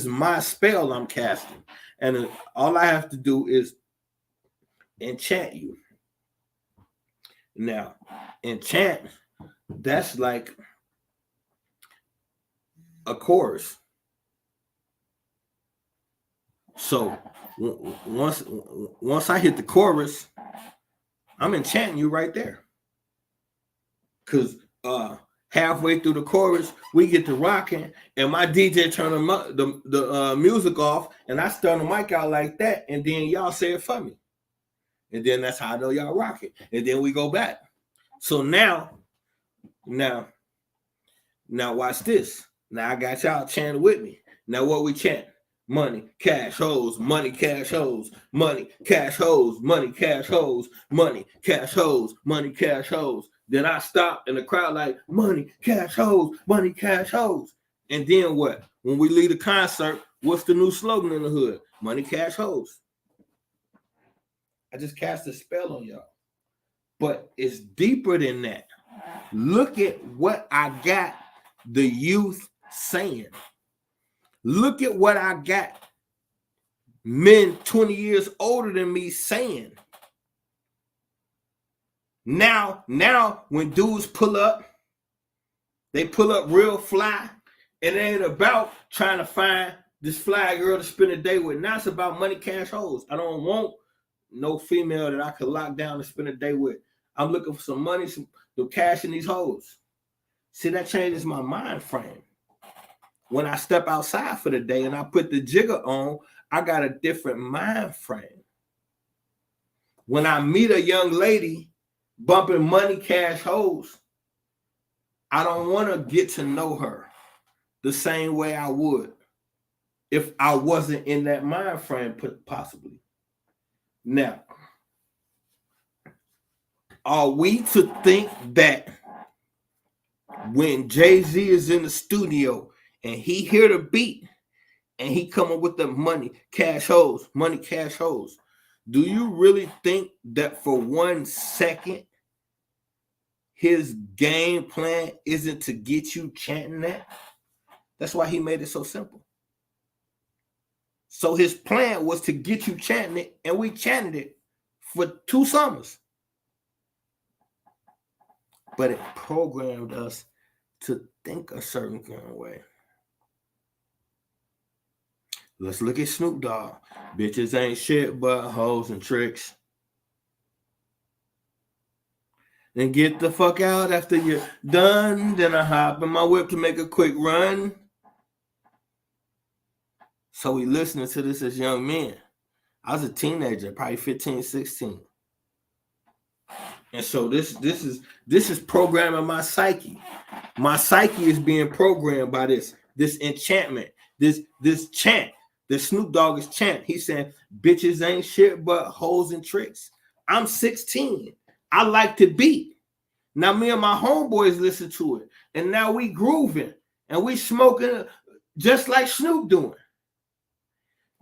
my spell I'm casting. And all I have to do is enchant you. Now, enchant, that's like a chorus. So once I hit the chorus, I'm enchanting you right there. Because Halfway through the chorus, we get to rocking, and my DJ turn the music off, and I stun the mic out like that, and then y'all say it for me. And then that's how I know y'all rocking. And then we go back. So now watch this. Now I got y'all chanting with me. Now what we chant? Money, cash, hoes, money, cash, hoes, money, cash, hoes, money, cash, hoes, money, cash, hoes, money, cash, hoes. Then I stop and the crowd like, money, cash, hoes, money, cash, hoes. And then what? When we leave the concert, what's the new slogan in the hood? Money, cash, hoes. I just cast a spell on y'all. But it's deeper than that. Look at what I got the youth saying. Look at what I got men 20 years older than me saying. Now when dudes pull up, they pull up real fly, and it ain't about trying to find this fly girl to spend a day with. Now it's about money, cash, hoes. I don't want no female that I could lock down and spend a day with. I'm looking for some money, some cash in these hoes. See, that changes my mind frame. When I step outside for the day and I put the jigger on, I got a different mind frame. When I meet a young lady bumping money, cash, hoes, I don't want to get to know her the same way I would if I wasn't in that mind frame, possibly. Now, are we to think that when Jay-Z is in the studio and he hear the beat and he come up with the money, cash, hoes, money, cash, hoes, do you really think that for 1 second his game plan isn't to get you chanting that? That's why he made it so simple. So his plan was to get you chanting it, and we chanted it for 2 summers. But it programmed us to think a certain kind of way. Let's look at Snoop Dogg. Bitches ain't shit but hoes and tricks. Then get the fuck out after you're done. Then I hop in my whip to make a quick run. So we listening to this as young men. I was a teenager, probably 15, 16. And so this is programming my psyche. My psyche is being programmed by this enchantment, this chant. The Snoop Dogg is chant. He said, bitches ain't shit but hoes and tricks. I'm 16. I like to beat. Now me and my homeboys listen to it. And now we grooving. And we smoking just like Snoop doing.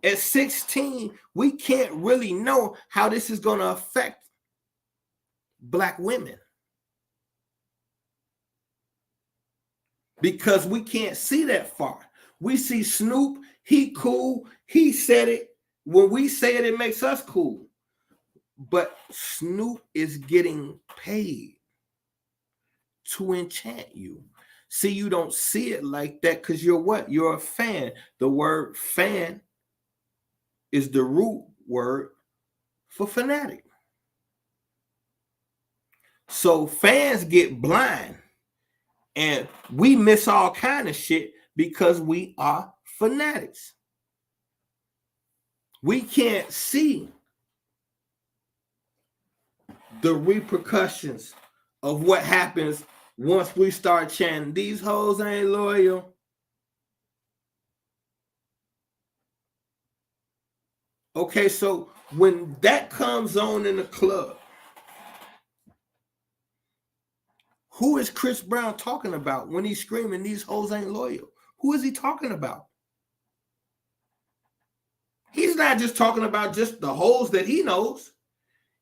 At 16, we can't really know how this is going to affect Black women. Because we can't see that far. We see Snoop, he cool, he said it. When we say it, it makes us cool. But Snoop is getting paid to enchant you. See, you don't see it like that because you're what? You're a fan. The word fan is the root word for fanatic. So fans get blind and we miss all kind of shit because we are fanatics. We can't see the repercussions of what happens once we start chanting, these hoes ain't loyal. Okay, so when that comes on in the club, who is Chris Brown talking about when he's screaming, these hoes ain't loyal? Who is he talking about? He's not just talking about just the hoes that he knows.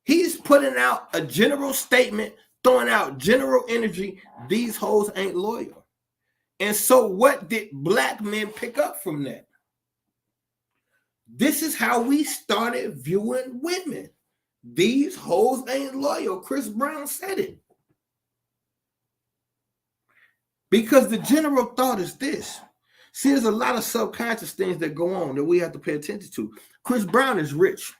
He's putting out a general statement, throwing out general energy. These hoes ain't loyal. And so what did Black men pick up from that? This is how we started viewing women. These hoes ain't loyal. Chris Brown said it. Because the general thought is this. See, there's a lot of subconscious things that go on that we have to pay attention to. Chris Brown is rich.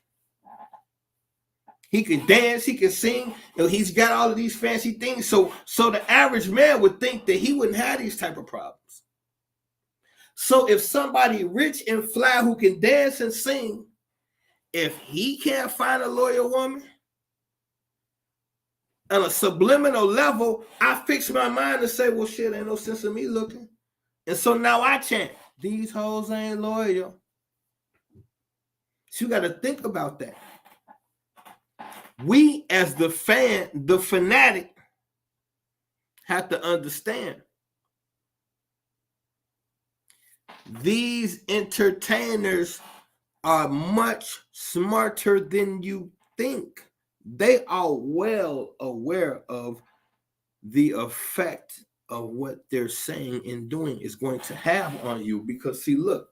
He can dance, he can sing, he's got all of these fancy things. So the average man would think that he wouldn't have these type of problems. So if somebody rich and fly who can dance and sing, if he can't find a loyal woman, on a subliminal level, I fix my mind to say, well, shit, ain't no sense in me looking. And so now I chant, these hoes ain't loyal. So you got to think about that. We, as the fanatic, have to understand these entertainers are much smarter than you think. They are well aware of the effect of what they're saying and doing is going to have on you. Because, see, look,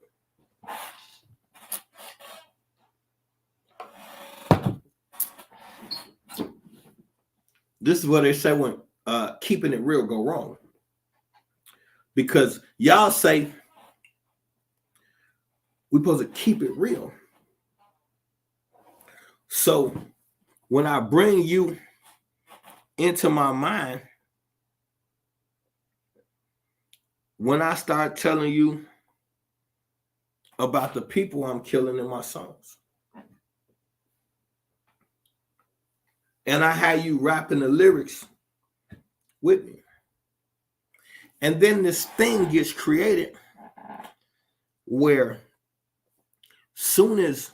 this is what they say when keeping it real go wrong. Because y'all say we're supposed to keep it real. So when I bring you into my mind, when I start telling you about the people I'm killing in my songs, and I have you rapping the lyrics with me, and then this thing gets created where soon as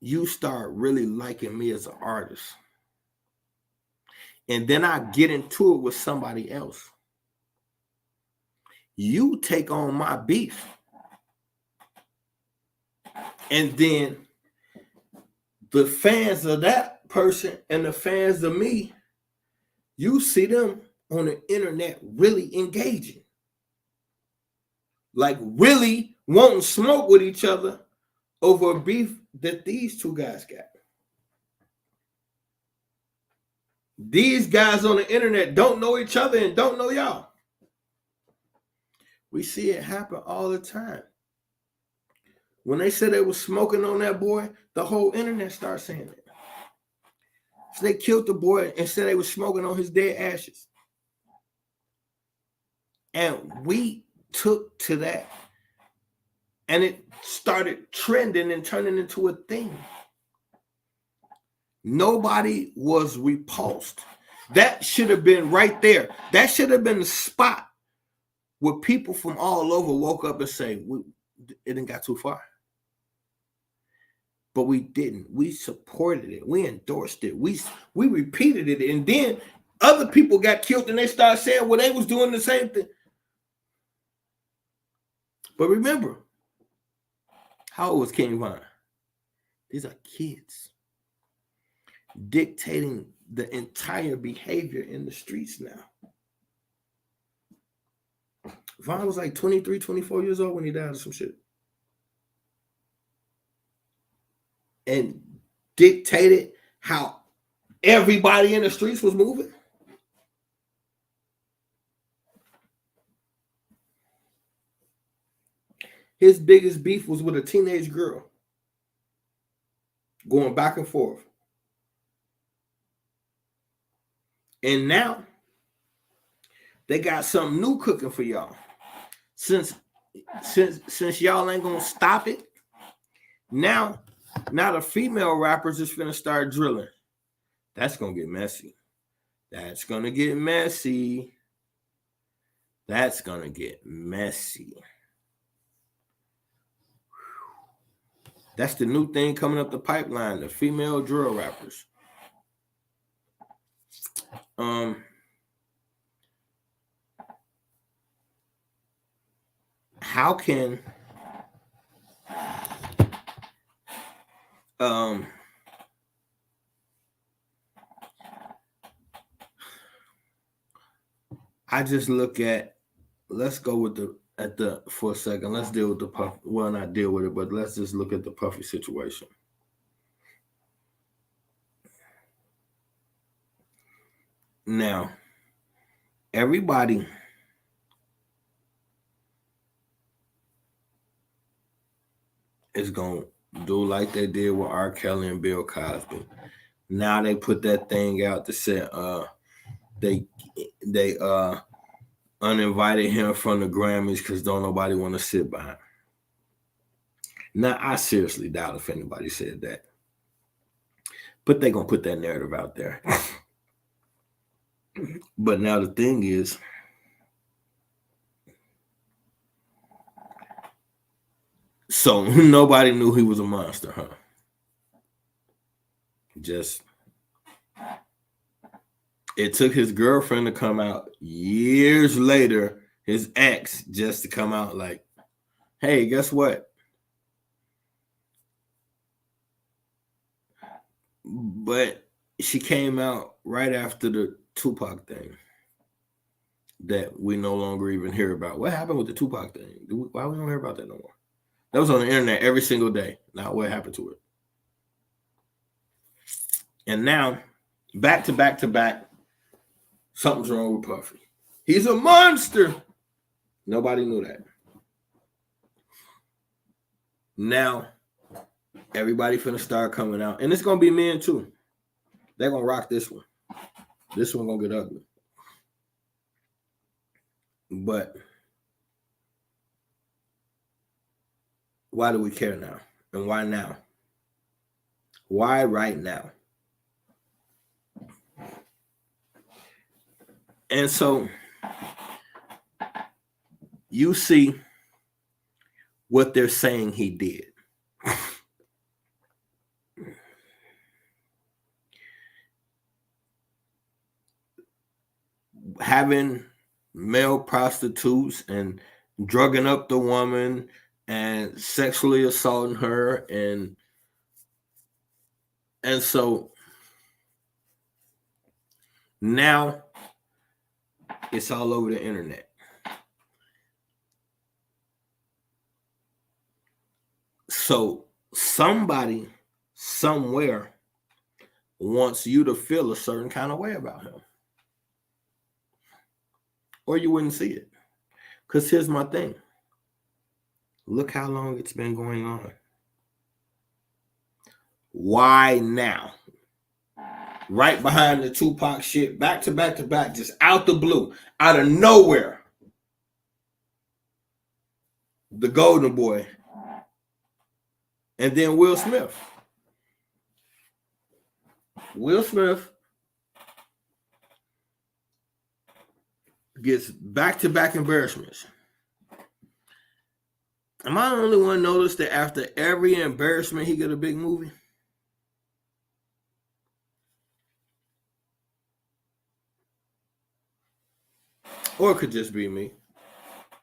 you start really liking me as an artist, and then I get into it with somebody else, you take on my beef. And then the fans of that person and the fans of me, you see them on the internet really engaging. Like really wanting smoke with each other over a beef that these two guys got. These guys on the internet don't know each other and don't know y'all. We see it happen all the time. When they said they was smoking on that boy, the whole internet started saying it. So they killed the boy and said they was smoking on his dead ashes. And we took to that. And it started trending and turning into a thing. Nobody was repulsed. That should have been right there. That should have been the spot where people from all over woke up and say, it didn't got too far. But we didn't. We supported it. We endorsed it. We repeated it. And then other people got killed and they started saying, well, they was doing the same thing. But remember, how old was King Von? These are kids dictating the entire behavior in the streets now. Von was like 23, 24 years old when he died of some shit. And dictated how everybody in the streets was moving. His biggest beef was with a teenage girl. Going back and forth. And now they got something new cooking for y'all. Since y'all ain't gonna stop it, now the female rappers is finna start drilling. That's gonna get messy. That's gonna get messy. That's gonna get messy. That's the new thing coming up the pipeline, the female drill rappers. How can I just look at, let's go with for a second, let's deal with the Puffy. Well, not deal with it, but let's just look at the Puffy situation. Now, everybody is going to Do like they did with R. Kelly and Bill Cosby. Now they put that thing out that said they uninvited him from the Grammys because don't nobody want to sit by him. Now I seriously doubt if anybody said that. But they gonna put that narrative out there. But now the thing is, so nobody knew he was a monster, huh? Just it took his girlfriend to come out years later, his ex, just to come out like, hey, guess what? But she came out right after the Tupac thing that we no longer even hear about. What happened with the Tupac thing? Why we don't hear about that no more? That was on the internet every single day. Now what happened to it? And now, back to back, something's wrong with Puffy. He's a monster. Nobody knew that. Now, everybody finna start coming out. And it's gonna be men too. They're gonna rock this one. This one gonna get ugly. But why do we care now? And why now? Why right now? And so you see what they're saying he did. Having male prostitutes and drugging up the woman and sexually assaulting her, and so now it's all over the internet. So somebody somewhere wants you to feel a certain kind of way about him, or you wouldn't see it. Because here's my thing. Look how long it's been going on. Why now? Right behind the Tupac shit, back to back, just out the blue, out of nowhere. The Golden Boy. And then Will Smith. Will Smith gets back-to-back embarrassments. Am I the only one noticed that after every embarrassment, he get a big movie? Or it could just be me.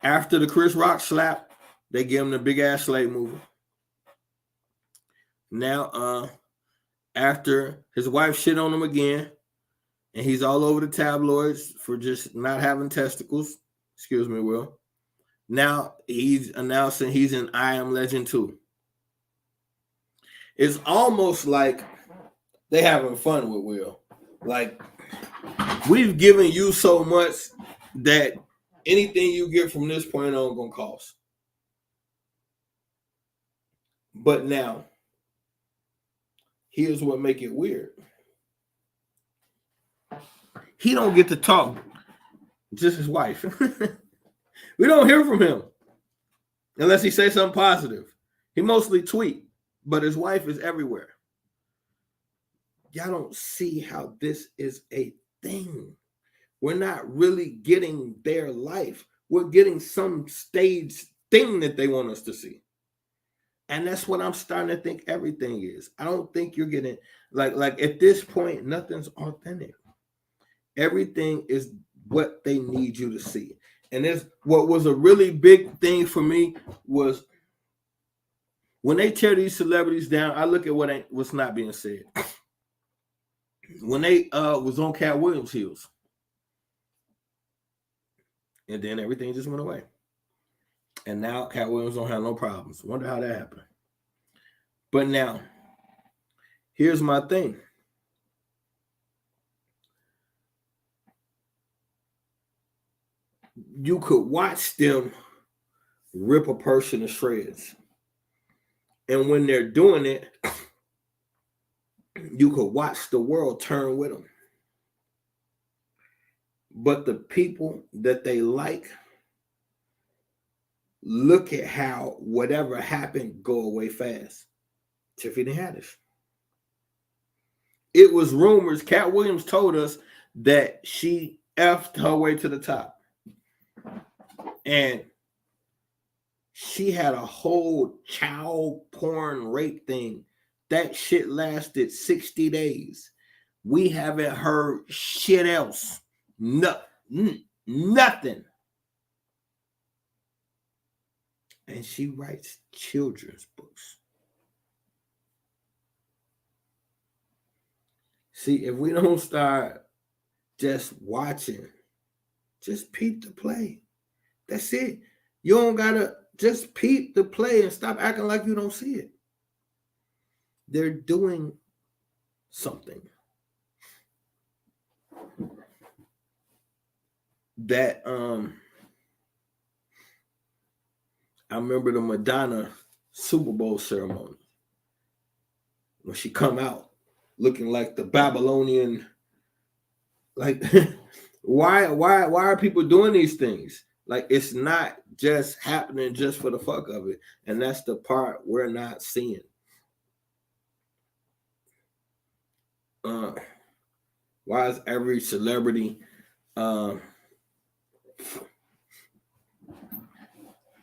After the Chris Rock slap, they give him the big-ass Slave movie. Now, after his wife shit on him again, and he's all over the tabloids for just not having testicles. Excuse me, Will. Now he's announcing he's in I Am Legend 2. It's almost like they having fun with Will. Like, we've given you so much that anything you get from this point on gonna cost. But now, here's what make it weird. He don't get to talk, just his wife. We don't hear from him unless he says something positive. He mostly tweet, but his wife is everywhere. Y'all don't see how this is a thing. We're not really getting their life. We're getting some stage thing that they want us to see. And that's what I'm starting to think everything is. I don't think you're getting, like at this point, nothing's authentic. Everything is what they need you to see. And that's what was a really big thing for me was when they tear these celebrities down, I look at what's not being said. When they was on Cat Williams' heels, and then everything just went away. And now Cat Williams don't have no problems. Wonder how that happened. But now, here's my thing. You could watch them rip a person to shreds. And when they're doing it, you could watch the world turn with them. But the people that they like, look at how whatever happened go away fast. Tiffany Haddish. It was rumors. Cat Williams told us that she effed her way to the top. And she had a whole child porn rape thing. That shit lasted 60 days. We haven't heard shit else. Nothing. And she writes children's books. See, if we don't start just watching, just peep the play. That's it. You don't gotta just peep the play and stop acting like you don't see it. They're doing something that I remember the Madonna Super Bowl ceremony when she come out looking like the Babylonian. Like, why are people doing these things? Like, it's not just happening just for the fuck of it, and that's the part we're not seeing. Why is every celebrity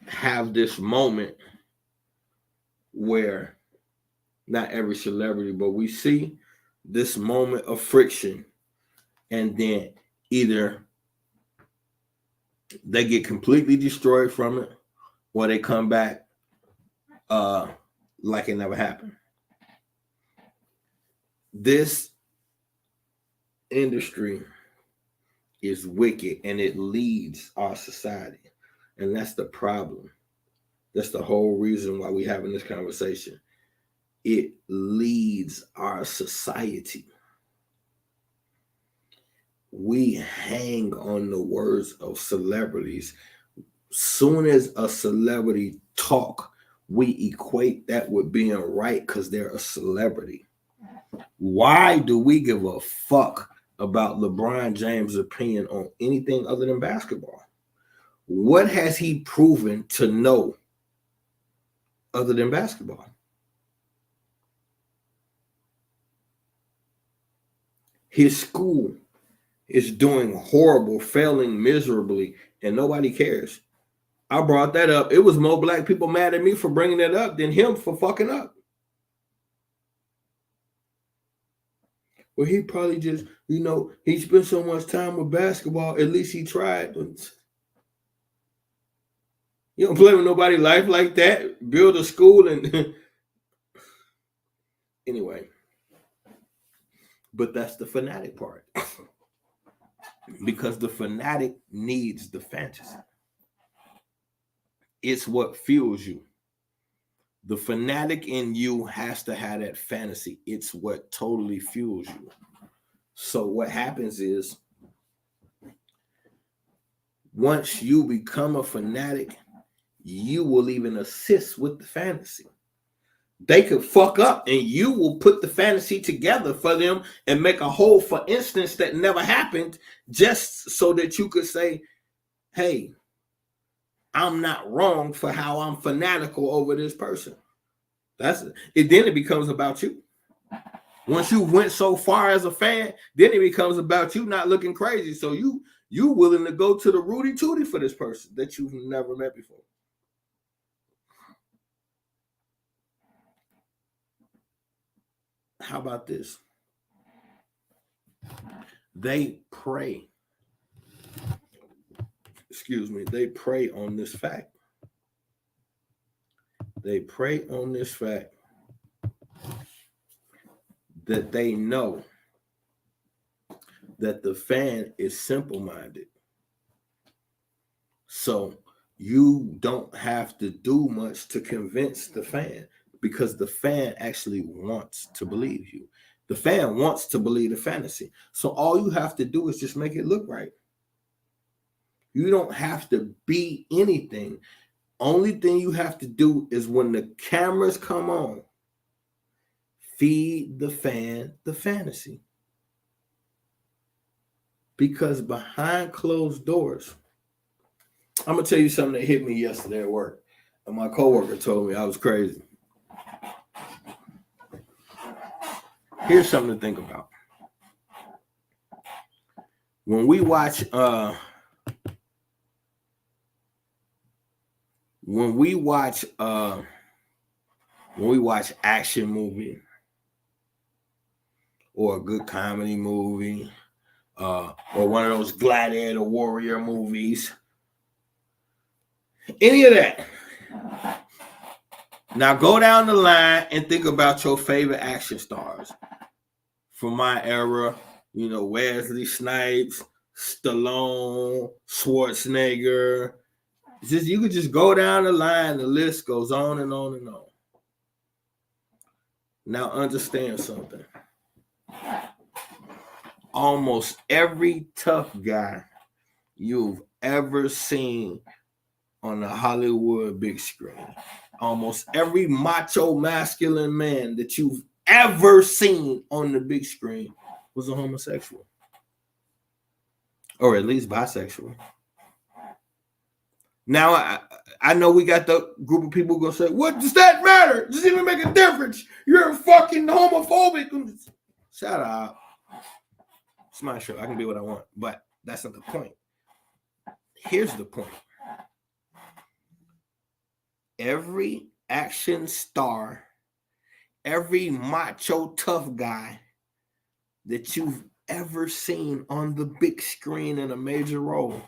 have this moment where, not every celebrity, but we see this moment of friction, and then either they get completely destroyed from it, or they come back like it never happened. This industry is wicked, and it leads our society. And that's the problem. That's the whole reason why we're having this conversation. It leads our society. We hang on the words of celebrities. Soon as a celebrity talk, we equate that with being right because they're a celebrity. Why do we give a fuck about LeBron James' opinion on anything other than basketball? What has he proven to know other than basketball? His school is doing horrible, failing miserably, and nobody cares. I brought that up. It was more black people mad at me for bringing that up than him for fucking up. Well, he probably just, he spent so much time with basketball. At least he tried. You don't play with nobody life like that. Build a school and anyway. But that's the fanatic part. Because the fanatic needs the fantasy. It's what fuels you. The fanatic in you has to have that fantasy. It's what totally fuels you. So what happens is, once you become a fanatic, you will even assist with the fantasy. They could fuck up and you will put the fantasy together for them and make a whole, for instance, that never happened, just so that you could say, hey, I'm not wrong for how I'm fanatical over this person. That's it. Then it becomes about you. Once you went so far as a fan, then it becomes about you not looking crazy. So you willing to go to the Rudy Tooty for this person that you've never met before. How about this? They prey. They prey on this fact. They prey on this fact that they know that the fan is simple-minded. So you don't have to do much to convince the fan, because the fan actually wants to believe you. The fan wants to believe the fantasy. So all you have to do is just make it look right. You don't have to be anything. only thing you have to do is when the cameras come on, feed the fan the fantasy. Because behind closed doors, I'm going to tell you something that hit me yesterday at work. And my coworker told me I was crazy. Here's something to think about. When we watch action movie or a good comedy movie, or one of those gladiator warrior movies, any of that. Now go down the line and think about your favorite action stars. From my era, Wesley Snipes, Stallone, Schwarzenegger. You could just go down the line, the list goes on and on and on. Now understand something. Almost every tough guy you've ever seen on the Hollywood big screen, almost every macho masculine man that you've ever seen on the big screen was a homosexual, or at least bisexual. Now, I know we got the group of people going to say, what does that matter? Does it even make a difference? You're fucking homophobic. Shut up. It's my show. I can be what I want. But that's not the point. Here's the point. Every action star, every macho tough guy that you've ever seen on the big screen in a major role,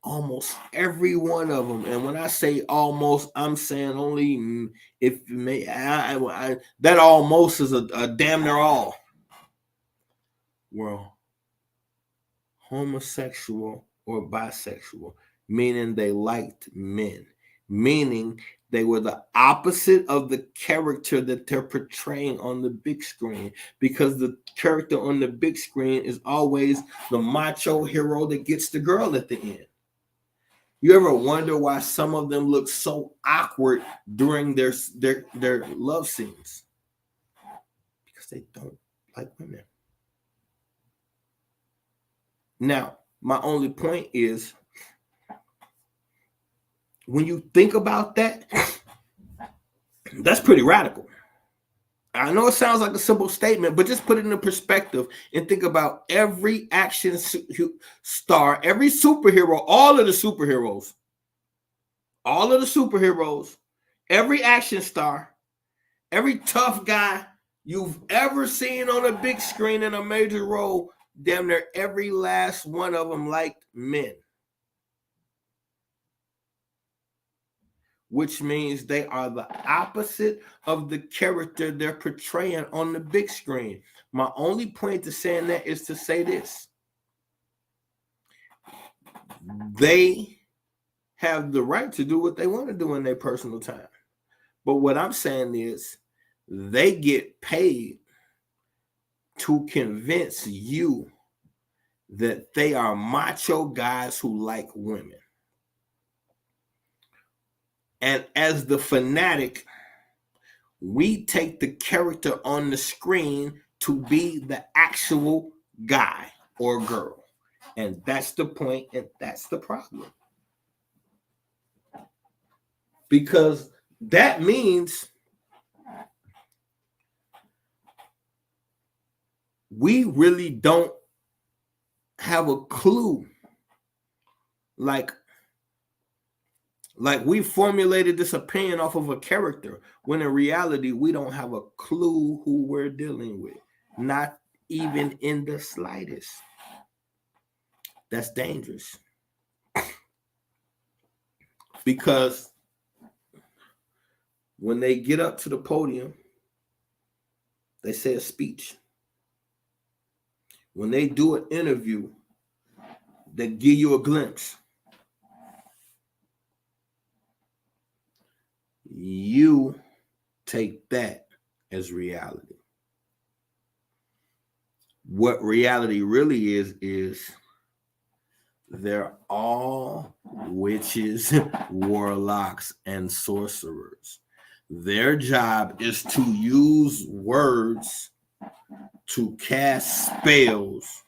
almost every one of them, and when I say almost, I'm saying only if you may, that almost is a damn near all, were homosexual or bisexual, meaning they liked men, meaning they were the opposite of the character that they're portraying on the big screen, because the character on the big screen is always the macho hero that gets the girl at the end. You ever wonder why some of them look so awkward during their love scenes? Because they don't like women. Now, my only point is, when you think about that, that's pretty radical. I know it sounds like a simple statement, but just put it in perspective and think about every action star, every superhero, all of the superheroes, every action star, every tough guy you've ever seen on a big screen in a major role, damn near every last one of them liked men. Which means they are the opposite of the character they're portraying on the big screen. My only point to saying that is to say this. They have the right to do what they want to do in their personal time. But what I'm saying is, they get paid to convince you that they are macho guys who like women. And as the fanatic, we take the character on the screen to be the actual guy or girl. And that's the point, and that's the problem. Because that means we really don't have a clue. Like we formulated this opinion off of a character, when in reality, we don't have a clue who we're dealing with. Not even in the slightest. That's dangerous. Because when they get up to the podium, they say a speech. When they do an interview, they give you a glimpse. You take that as reality. What reality really is They're all witches, warlocks, and sorcerers. Their job is to use words to cast spells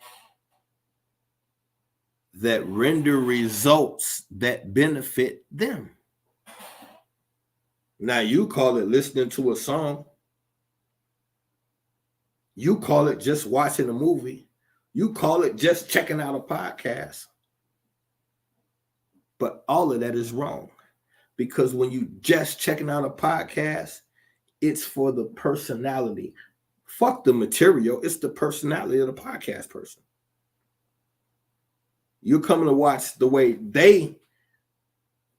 that render results that benefit them. Now, you call it listening to a song. You call it just watching a movie. You call it just checking out a podcast. But all of that is wrong. Because when you just checking out a podcast, it's for the personality. Fuck the material. It's the personality of the podcast person. You're coming to watch the way they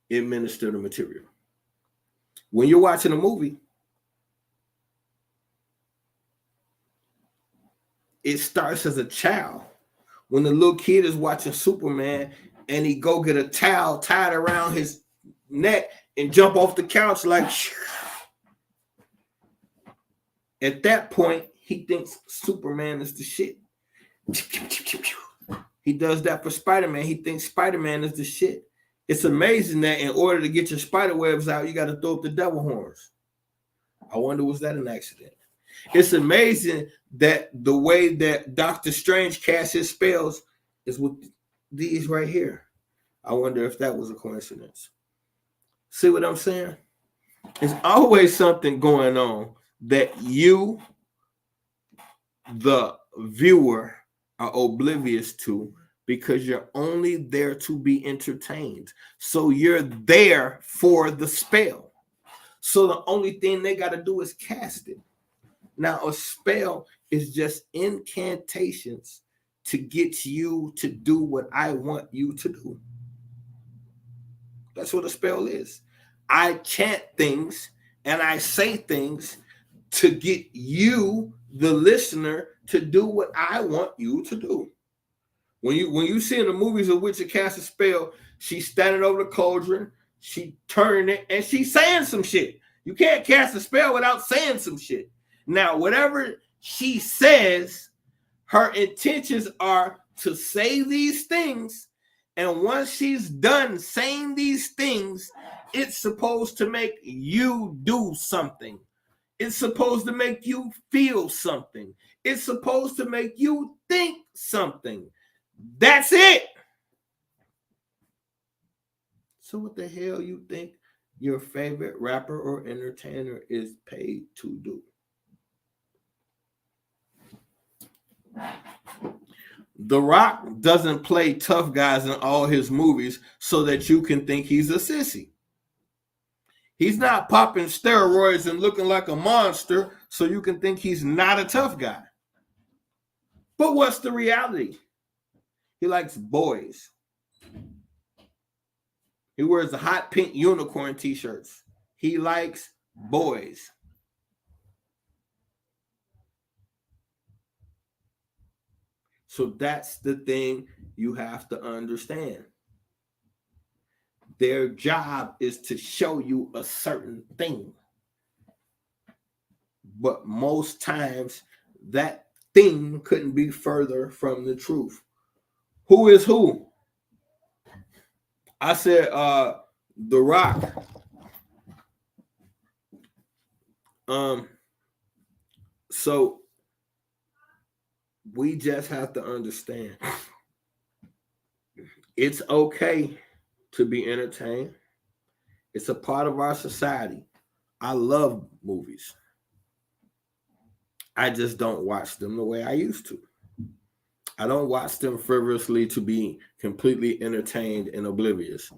administer the material. When you're watching a movie, it starts as a child. When the little kid is watching Superman and he go get a towel tied around his neck and jump off the couch like, at that point, he thinks Superman is the shit. He does that for Spider-Man. He thinks Spider-Man is the shit. It's amazing that in order to get your spider webs out, you got to throw up the devil horns. I wonder, was that an accident? It's amazing that the way that Doctor Strange casts his spells is with these right here. I wonder if that was a coincidence. See what I'm saying? There's always something going on that you, the viewer, are oblivious to because you're only there to be entertained. So you're there for the spell. So the only thing they got to do is cast it. Now, a spell is just incantations to get you to do what I want you to do. That's what a spell is. I chant things and I say things to get you, the listener, to do what I want you to do. When you see in the movies of which it casts a spell, she's standing over the cauldron, she turning it, and she's saying some shit. You can't cast a spell without saying some shit. Now, whatever she says, her intentions are to say these things, and once she's done saying these things, it's supposed to make you do something. It's supposed to make you feel something. It's supposed to make you think something. That's it. So what the hell you think your favorite rapper or entertainer is paid to do? The Rock doesn't play tough guys in all his movies so that you can think he's a sissy. He's not popping steroids and looking like a monster so you can think he's not a tough guy. But what's the reality? He likes boys. He wears the hot pink unicorn t-shirts. He likes boys. So that's the thing you have to understand. Their job is to show you a certain thing. But most times, that thing couldn't be further from the truth. Who is who? I said The Rock. So we just have to understand it's okay to be entertained. It's a part of our society. I love movies. I just don't watch them the way I used to. I don't watch them frivolously to be completely entertained and oblivious.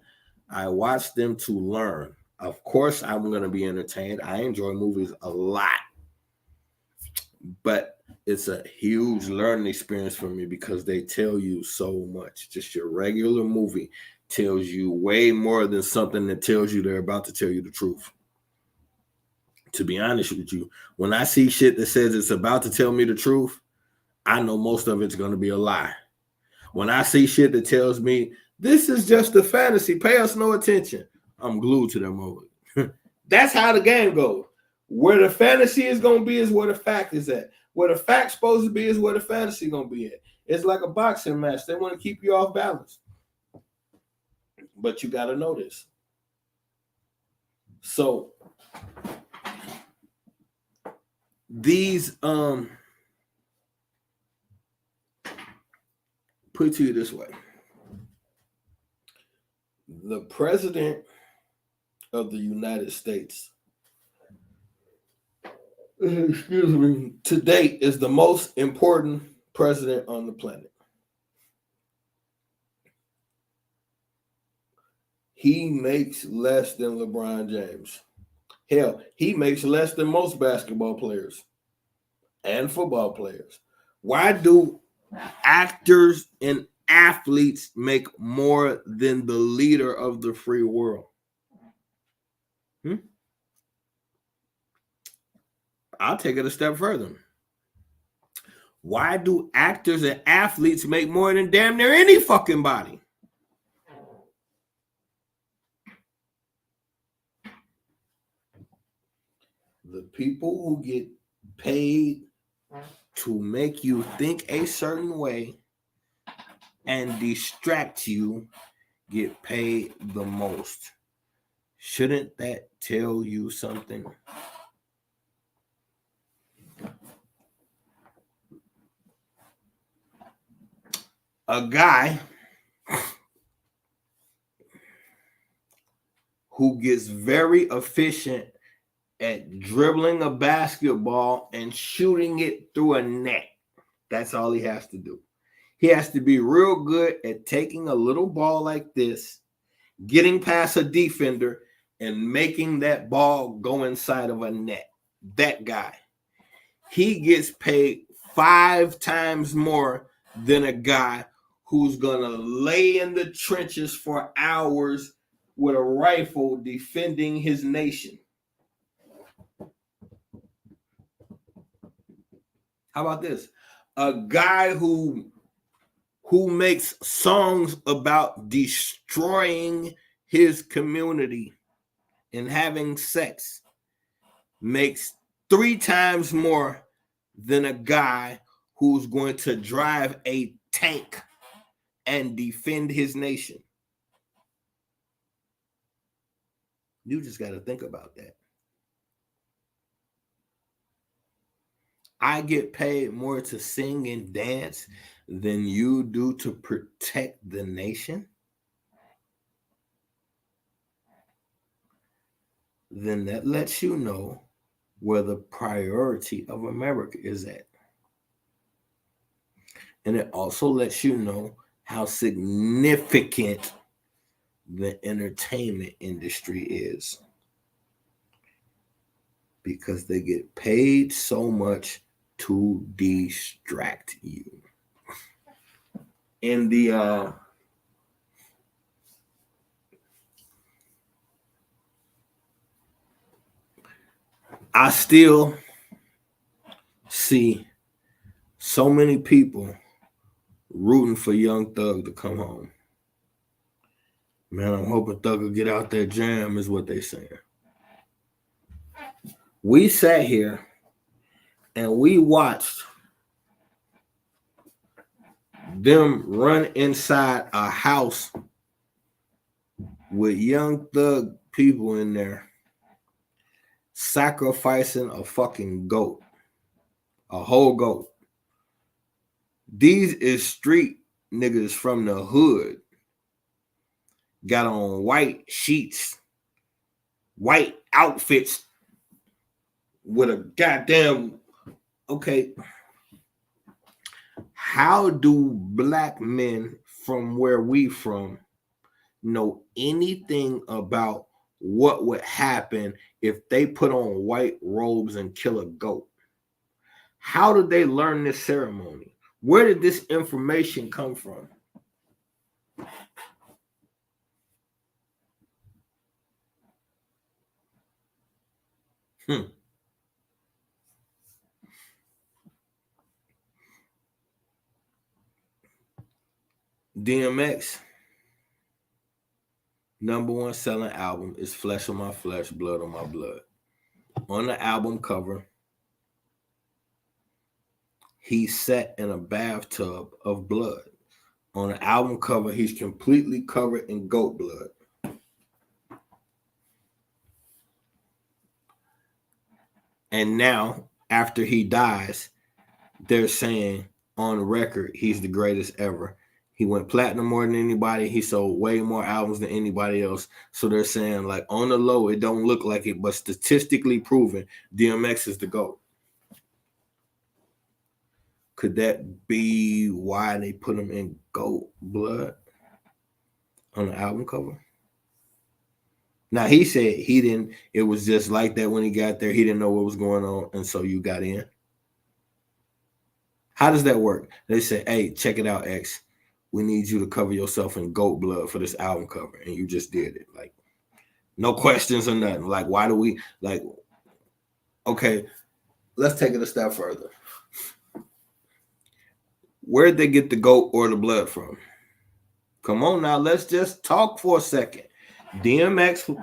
I watch them to learn. Of course, I'm going to be entertained. I enjoy movies a lot. But it's a huge learning experience for me because they tell you so much. Just your regular movie tells you way more than something that tells you they're about to tell you the truth. To be honest with you, when I see shit that says it's about to tell me the truth, I know most of it's going to be a lie. When I see shit that tells me this is just a fantasy, pay us no attention, I'm glued to that movie. That's how the game goes. Where the fantasy is going to be is where the fact is at. Where the fact's supposed to be is where the fantasy is going to be at. It's like a boxing match. They want to keep you off balance. But you got to know this. So these put it to you this way. The president of the United States, excuse me, to date is the most important president on the planet. He makes less than LeBron James. Hell, he makes less than most basketball players and football players. Why do actors and athletes make more than the leader of the free world? I'll take it a step further. Why do actors and athletes make more than damn near any fucking body? The people who get paid to make you think a certain way and distract you get paid the most. Shouldn't that tell you something? A guy who gets very efficient at dribbling a basketball and shooting it through a net. That's all he has to do. He has to be real good at taking a little ball like this, getting past a defender, and making that ball go inside of a net. That guy. He gets paid 5 times more than a guy who's going to lay in the trenches for hours with a rifle defending his nation. How about this? A guy who makes songs about destroying his community and having sex makes 3 times more than a guy who's going to drive a tank and defend his nation. You just got to think about that. I get paid more to sing and dance than you do to protect the nation. Then that lets you know where the priority of America is at. And it also lets you know how significant the entertainment industry is. Because they get paid so much to distract you. In the I still see so many people rooting for Young Thug to come home. Man, I'm hoping Thug will get out that jam, is what they saying. We sat here and we watched them run inside a house with Young Thug people in there sacrificing a fucking goat, a whole goat. These is street niggas from the hood. Got on white sheets, white outfits with a goddamn, okay. How do black men from where we from know anything about what would happen if they put on white robes and kill a goat? How did they learn this ceremony? Where did this information come from? DMX #1 selling album is Flesh on My Flesh, Blood on My Blood. On the album cover, he sat in a bathtub of blood. On the album cover, he's completely covered in goat blood. And now, after he dies, they're saying on the record he's the greatest ever. He went platinum more than anybody. He sold way more albums than anybody else. So they're saying, like, on the low, it don't look like it, but statistically proven, DMX is the GOAT. Could that be why they put him in goat blood on the album cover? Now, he said he didn't, it was just like that when he got there. He didn't know what was going on, and so you got in. How does that work? They say, hey, check it out, X. We need you to cover yourself in goat blood for this album cover. And you just did it. Like, no questions or nothing. Like, why do we, like, okay, let's take it a step further. Where'd they get the goat or the blood from? Come on now, let's just talk for a second. DMX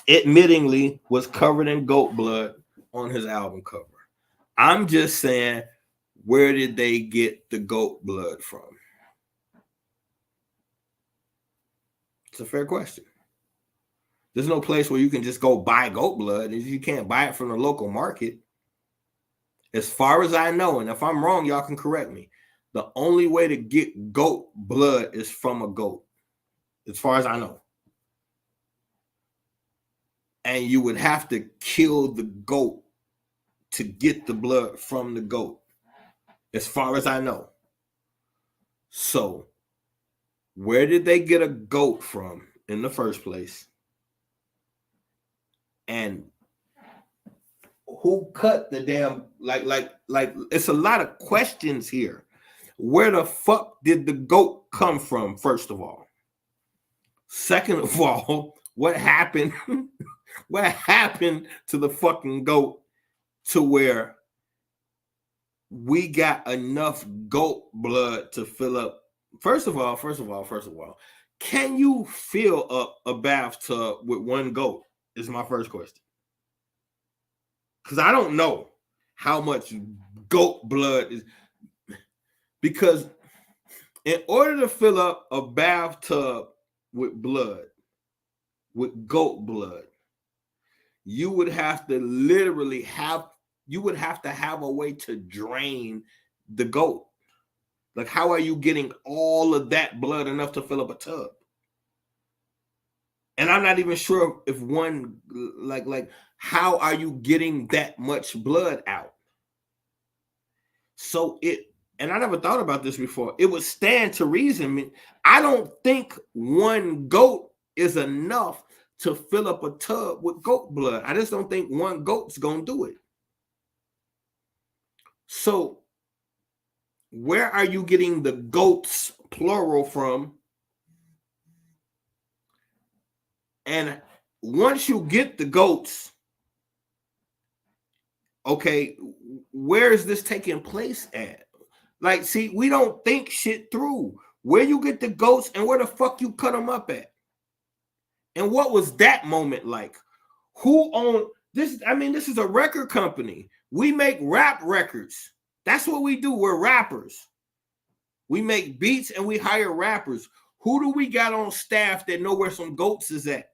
admittingly was covered in goat blood on his album cover. I'm just saying, where did they get the goat blood from? It's a fair question. There's no place where you can just go buy goat blood. You can't buy it from the local market. As far as I know, and if I'm wrong, y'all can correct me. The only way to get goat blood is from a goat, as far as I know. And you would have to kill the goat to get the blood from the goat, as far as I know. So, where did they get a goat from in the first place? And who cut the damn, like, it's a lot of questions here. Where the fuck did the goat come from, first of all? Second of all, what happened? What happened to the fucking goat to where we got enough goat blood to fill up? First of all, can you fill up a bathtub with one goat? Is my first question. Because I don't know how much goat blood is. Because in order to fill up a bathtub with blood, with goat blood, you would have to literally have a way to drain the goat. Like, how are you getting all of that blood enough to fill up a tub? And I'm not even sure if one, like, how are you getting that much blood out? So and I never thought about this before. It would stand to reason. I don't think one goat is enough to fill up a tub with goat blood. I just don't think one goat's going to do it. So where are you getting the goats, plural, from? And once you get the goats, okay, where is this taking place at? Like, see, we don't think shit through. Where you get the goats and where the fuck you cut them up at? And what was that moment like? Who owned this? I mean, this is a record company. We make rap records. That's what we do. We're rappers. We make beats and we hire rappers. Who do we got on staff that know where some goats is at?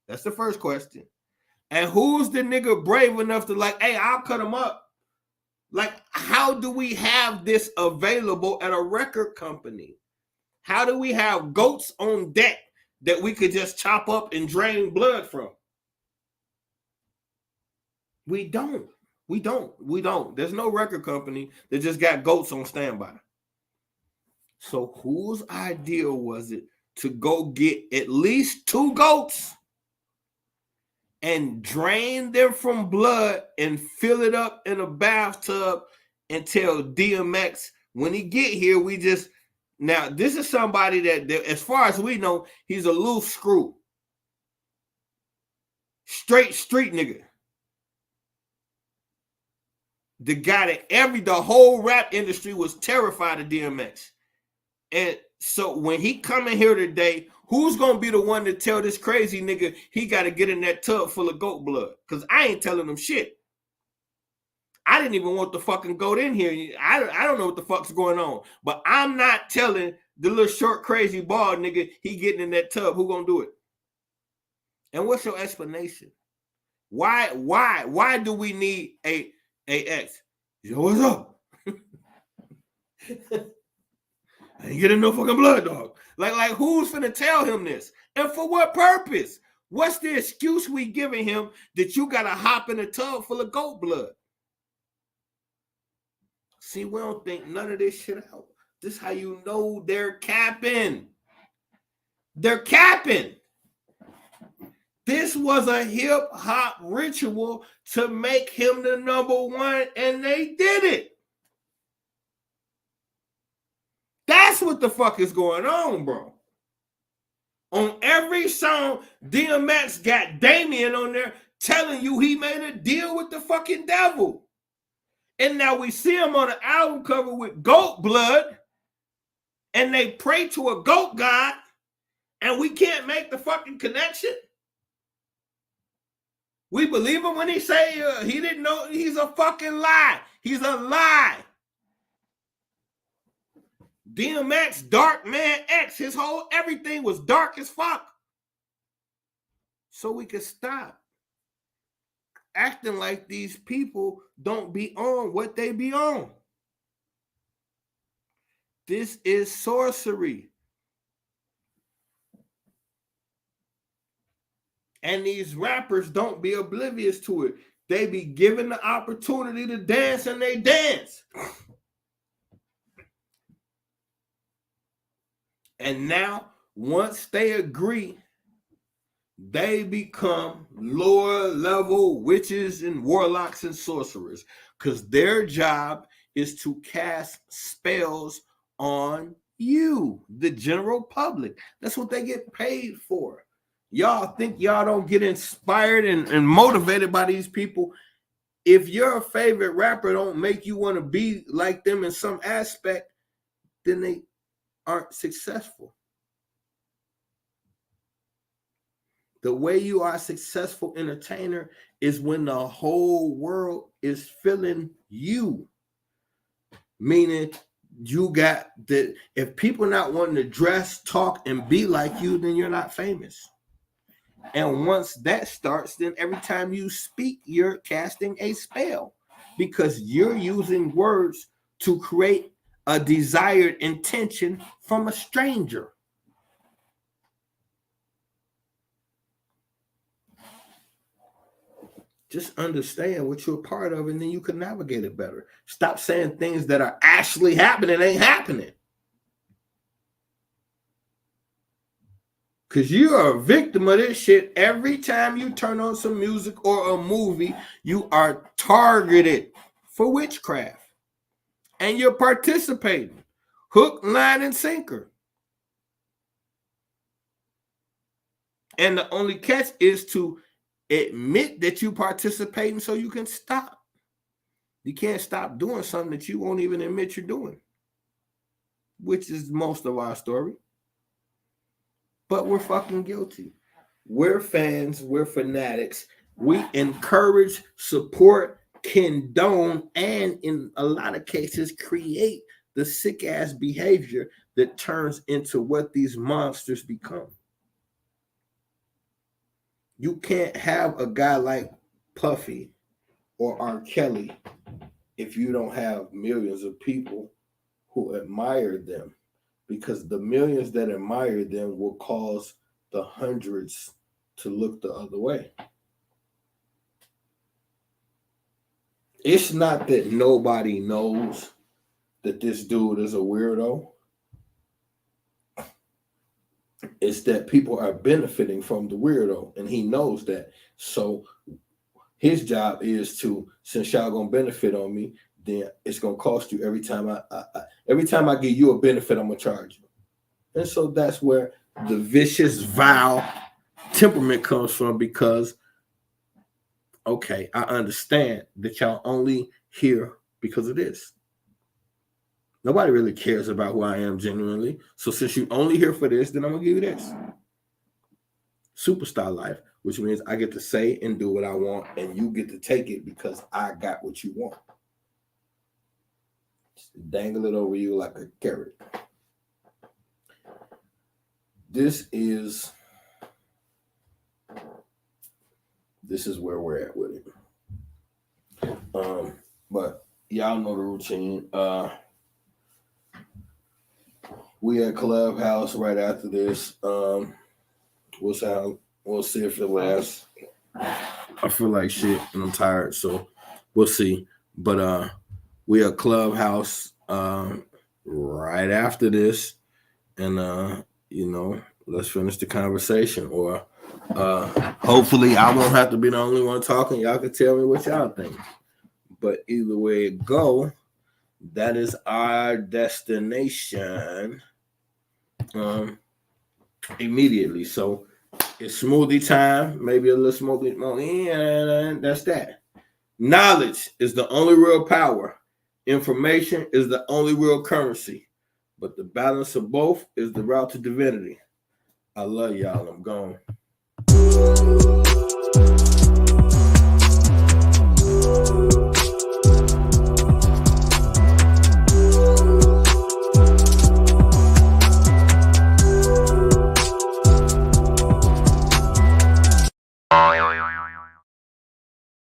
That's the first question. And who's the nigga brave enough to, like, hey, I'll cut them up? Like, how do we have this available at a record company? How do we have goats on deck that we could just chop up and drain blood from? We don't. There's no record company that just got goats on standby. So whose idea was it to go get at least 2 goats and drain them from blood and fill it up in a bathtub and tell DMX, when he get here, we just... Now, this is somebody that, as far as we know, he's a loose screw. Straight street nigga. The guy that the whole rap industry was terrified of DMX. And so when he come in here today, who's going to be the one to tell this crazy nigga he got to get in that tub full of goat blood? Because I ain't telling him shit. I didn't even want the fucking goat in here. I don't know what the fuck's going on. But I'm not telling the little short, crazy bald nigga, he getting in that tub. Who gonna do it? And what's your explanation? Why do we need a X? Yo, what's up? I ain't getting no fucking blood, dog. Like who's finna tell him this? And for what purpose? What's the excuse we giving him that you gotta hop in a tub full of goat blood? See, we don't think none of this shit out. This is how you know they're capping. They're capping. This was a hip-hop ritual to make him the #1, and they did it. That's what the fuck is going on, bro. On every song, DMX got Damien on there telling you he made a deal with the fucking devil. And now we see him on an album cover with goat blood, and they pray to a goat god, and we can't make the fucking connection. We believe him when he say he didn't know. He's a fucking lie. He's a lie. DMX, Dark Man X, his whole everything was dark as fuck. So we could stop acting like these people don't be on what they be on. This is sorcery. And these rappers don't be oblivious to it. They be given the opportunity to dance, and they dance. And now, once they agree, they become lower level witches and warlocks and sorcerers, because their job is to cast spells on you, the general public. That's what they get paid for. Y'all think y'all don't get inspired and motivated by these people? If your favorite rapper don't make you want to be like them in some aspect, then they aren't successful. The way you are a successful entertainer is when the whole world is feeling you. Meaning you got the, if people not wanting to dress, talk, and be like you, then you're not famous. And once that starts, then every time you speak, you're casting a spell, because you're using words to create a desired intention from a stranger. Just understand what you're a part of, and then you can navigate it better. Stop saying things that are actually happening ain't happening. Because you are a victim of this shit. Every time you turn on some music or a movie, you are targeted for witchcraft. And you're participating. Hook, line, and sinker. And the only catch is to admit that you participating so you can stop. You can't stop doing something that you won't even admit you're doing, which is most of our story. But we're fucking guilty. We're fans. We're fanatics. We encourage, support, condone, and in a lot of cases create the sick-ass behavior that turns into what these monsters become. You can't have a guy like Puffy or R. Kelly if you don't have millions of people who admire them, because the millions that admire them will cause the hundreds to look the other way. It's not that nobody knows that this dude is a weirdo. It's that people are benefiting from the weirdo, and he knows that. So his job is to, since y'all gonna benefit on me, then it's gonna cost you every time I give you a benefit, I'm gonna charge you. And so that's where the vicious, vile temperament comes from, because okay, I understand that y'all only here because of this. Nobody really cares about who I am genuinely. So since you only here for this, then I'm gonna give you this. Superstar life, which means I get to say and do what I want, and you get to take it because I got what you want. Just dangle it over you like a carrot. this is where we're at with it. But y'all know the routine. We at Clubhouse right after this. We'll see if it lasts. I feel like shit and I'm tired, so we'll see. But we at Clubhouse right after this, and let's finish the conversation. Or hopefully I won't have to be the only one talking. Y'all can tell me what y'all think. But either way it go, that is our destination immediately. So it's smoothie time, maybe a little smoothie more, and that's that. Knowledge is the only real power. Information is the only real currency. But the balance of both is the route to divinity. I love y'all. I'm gone.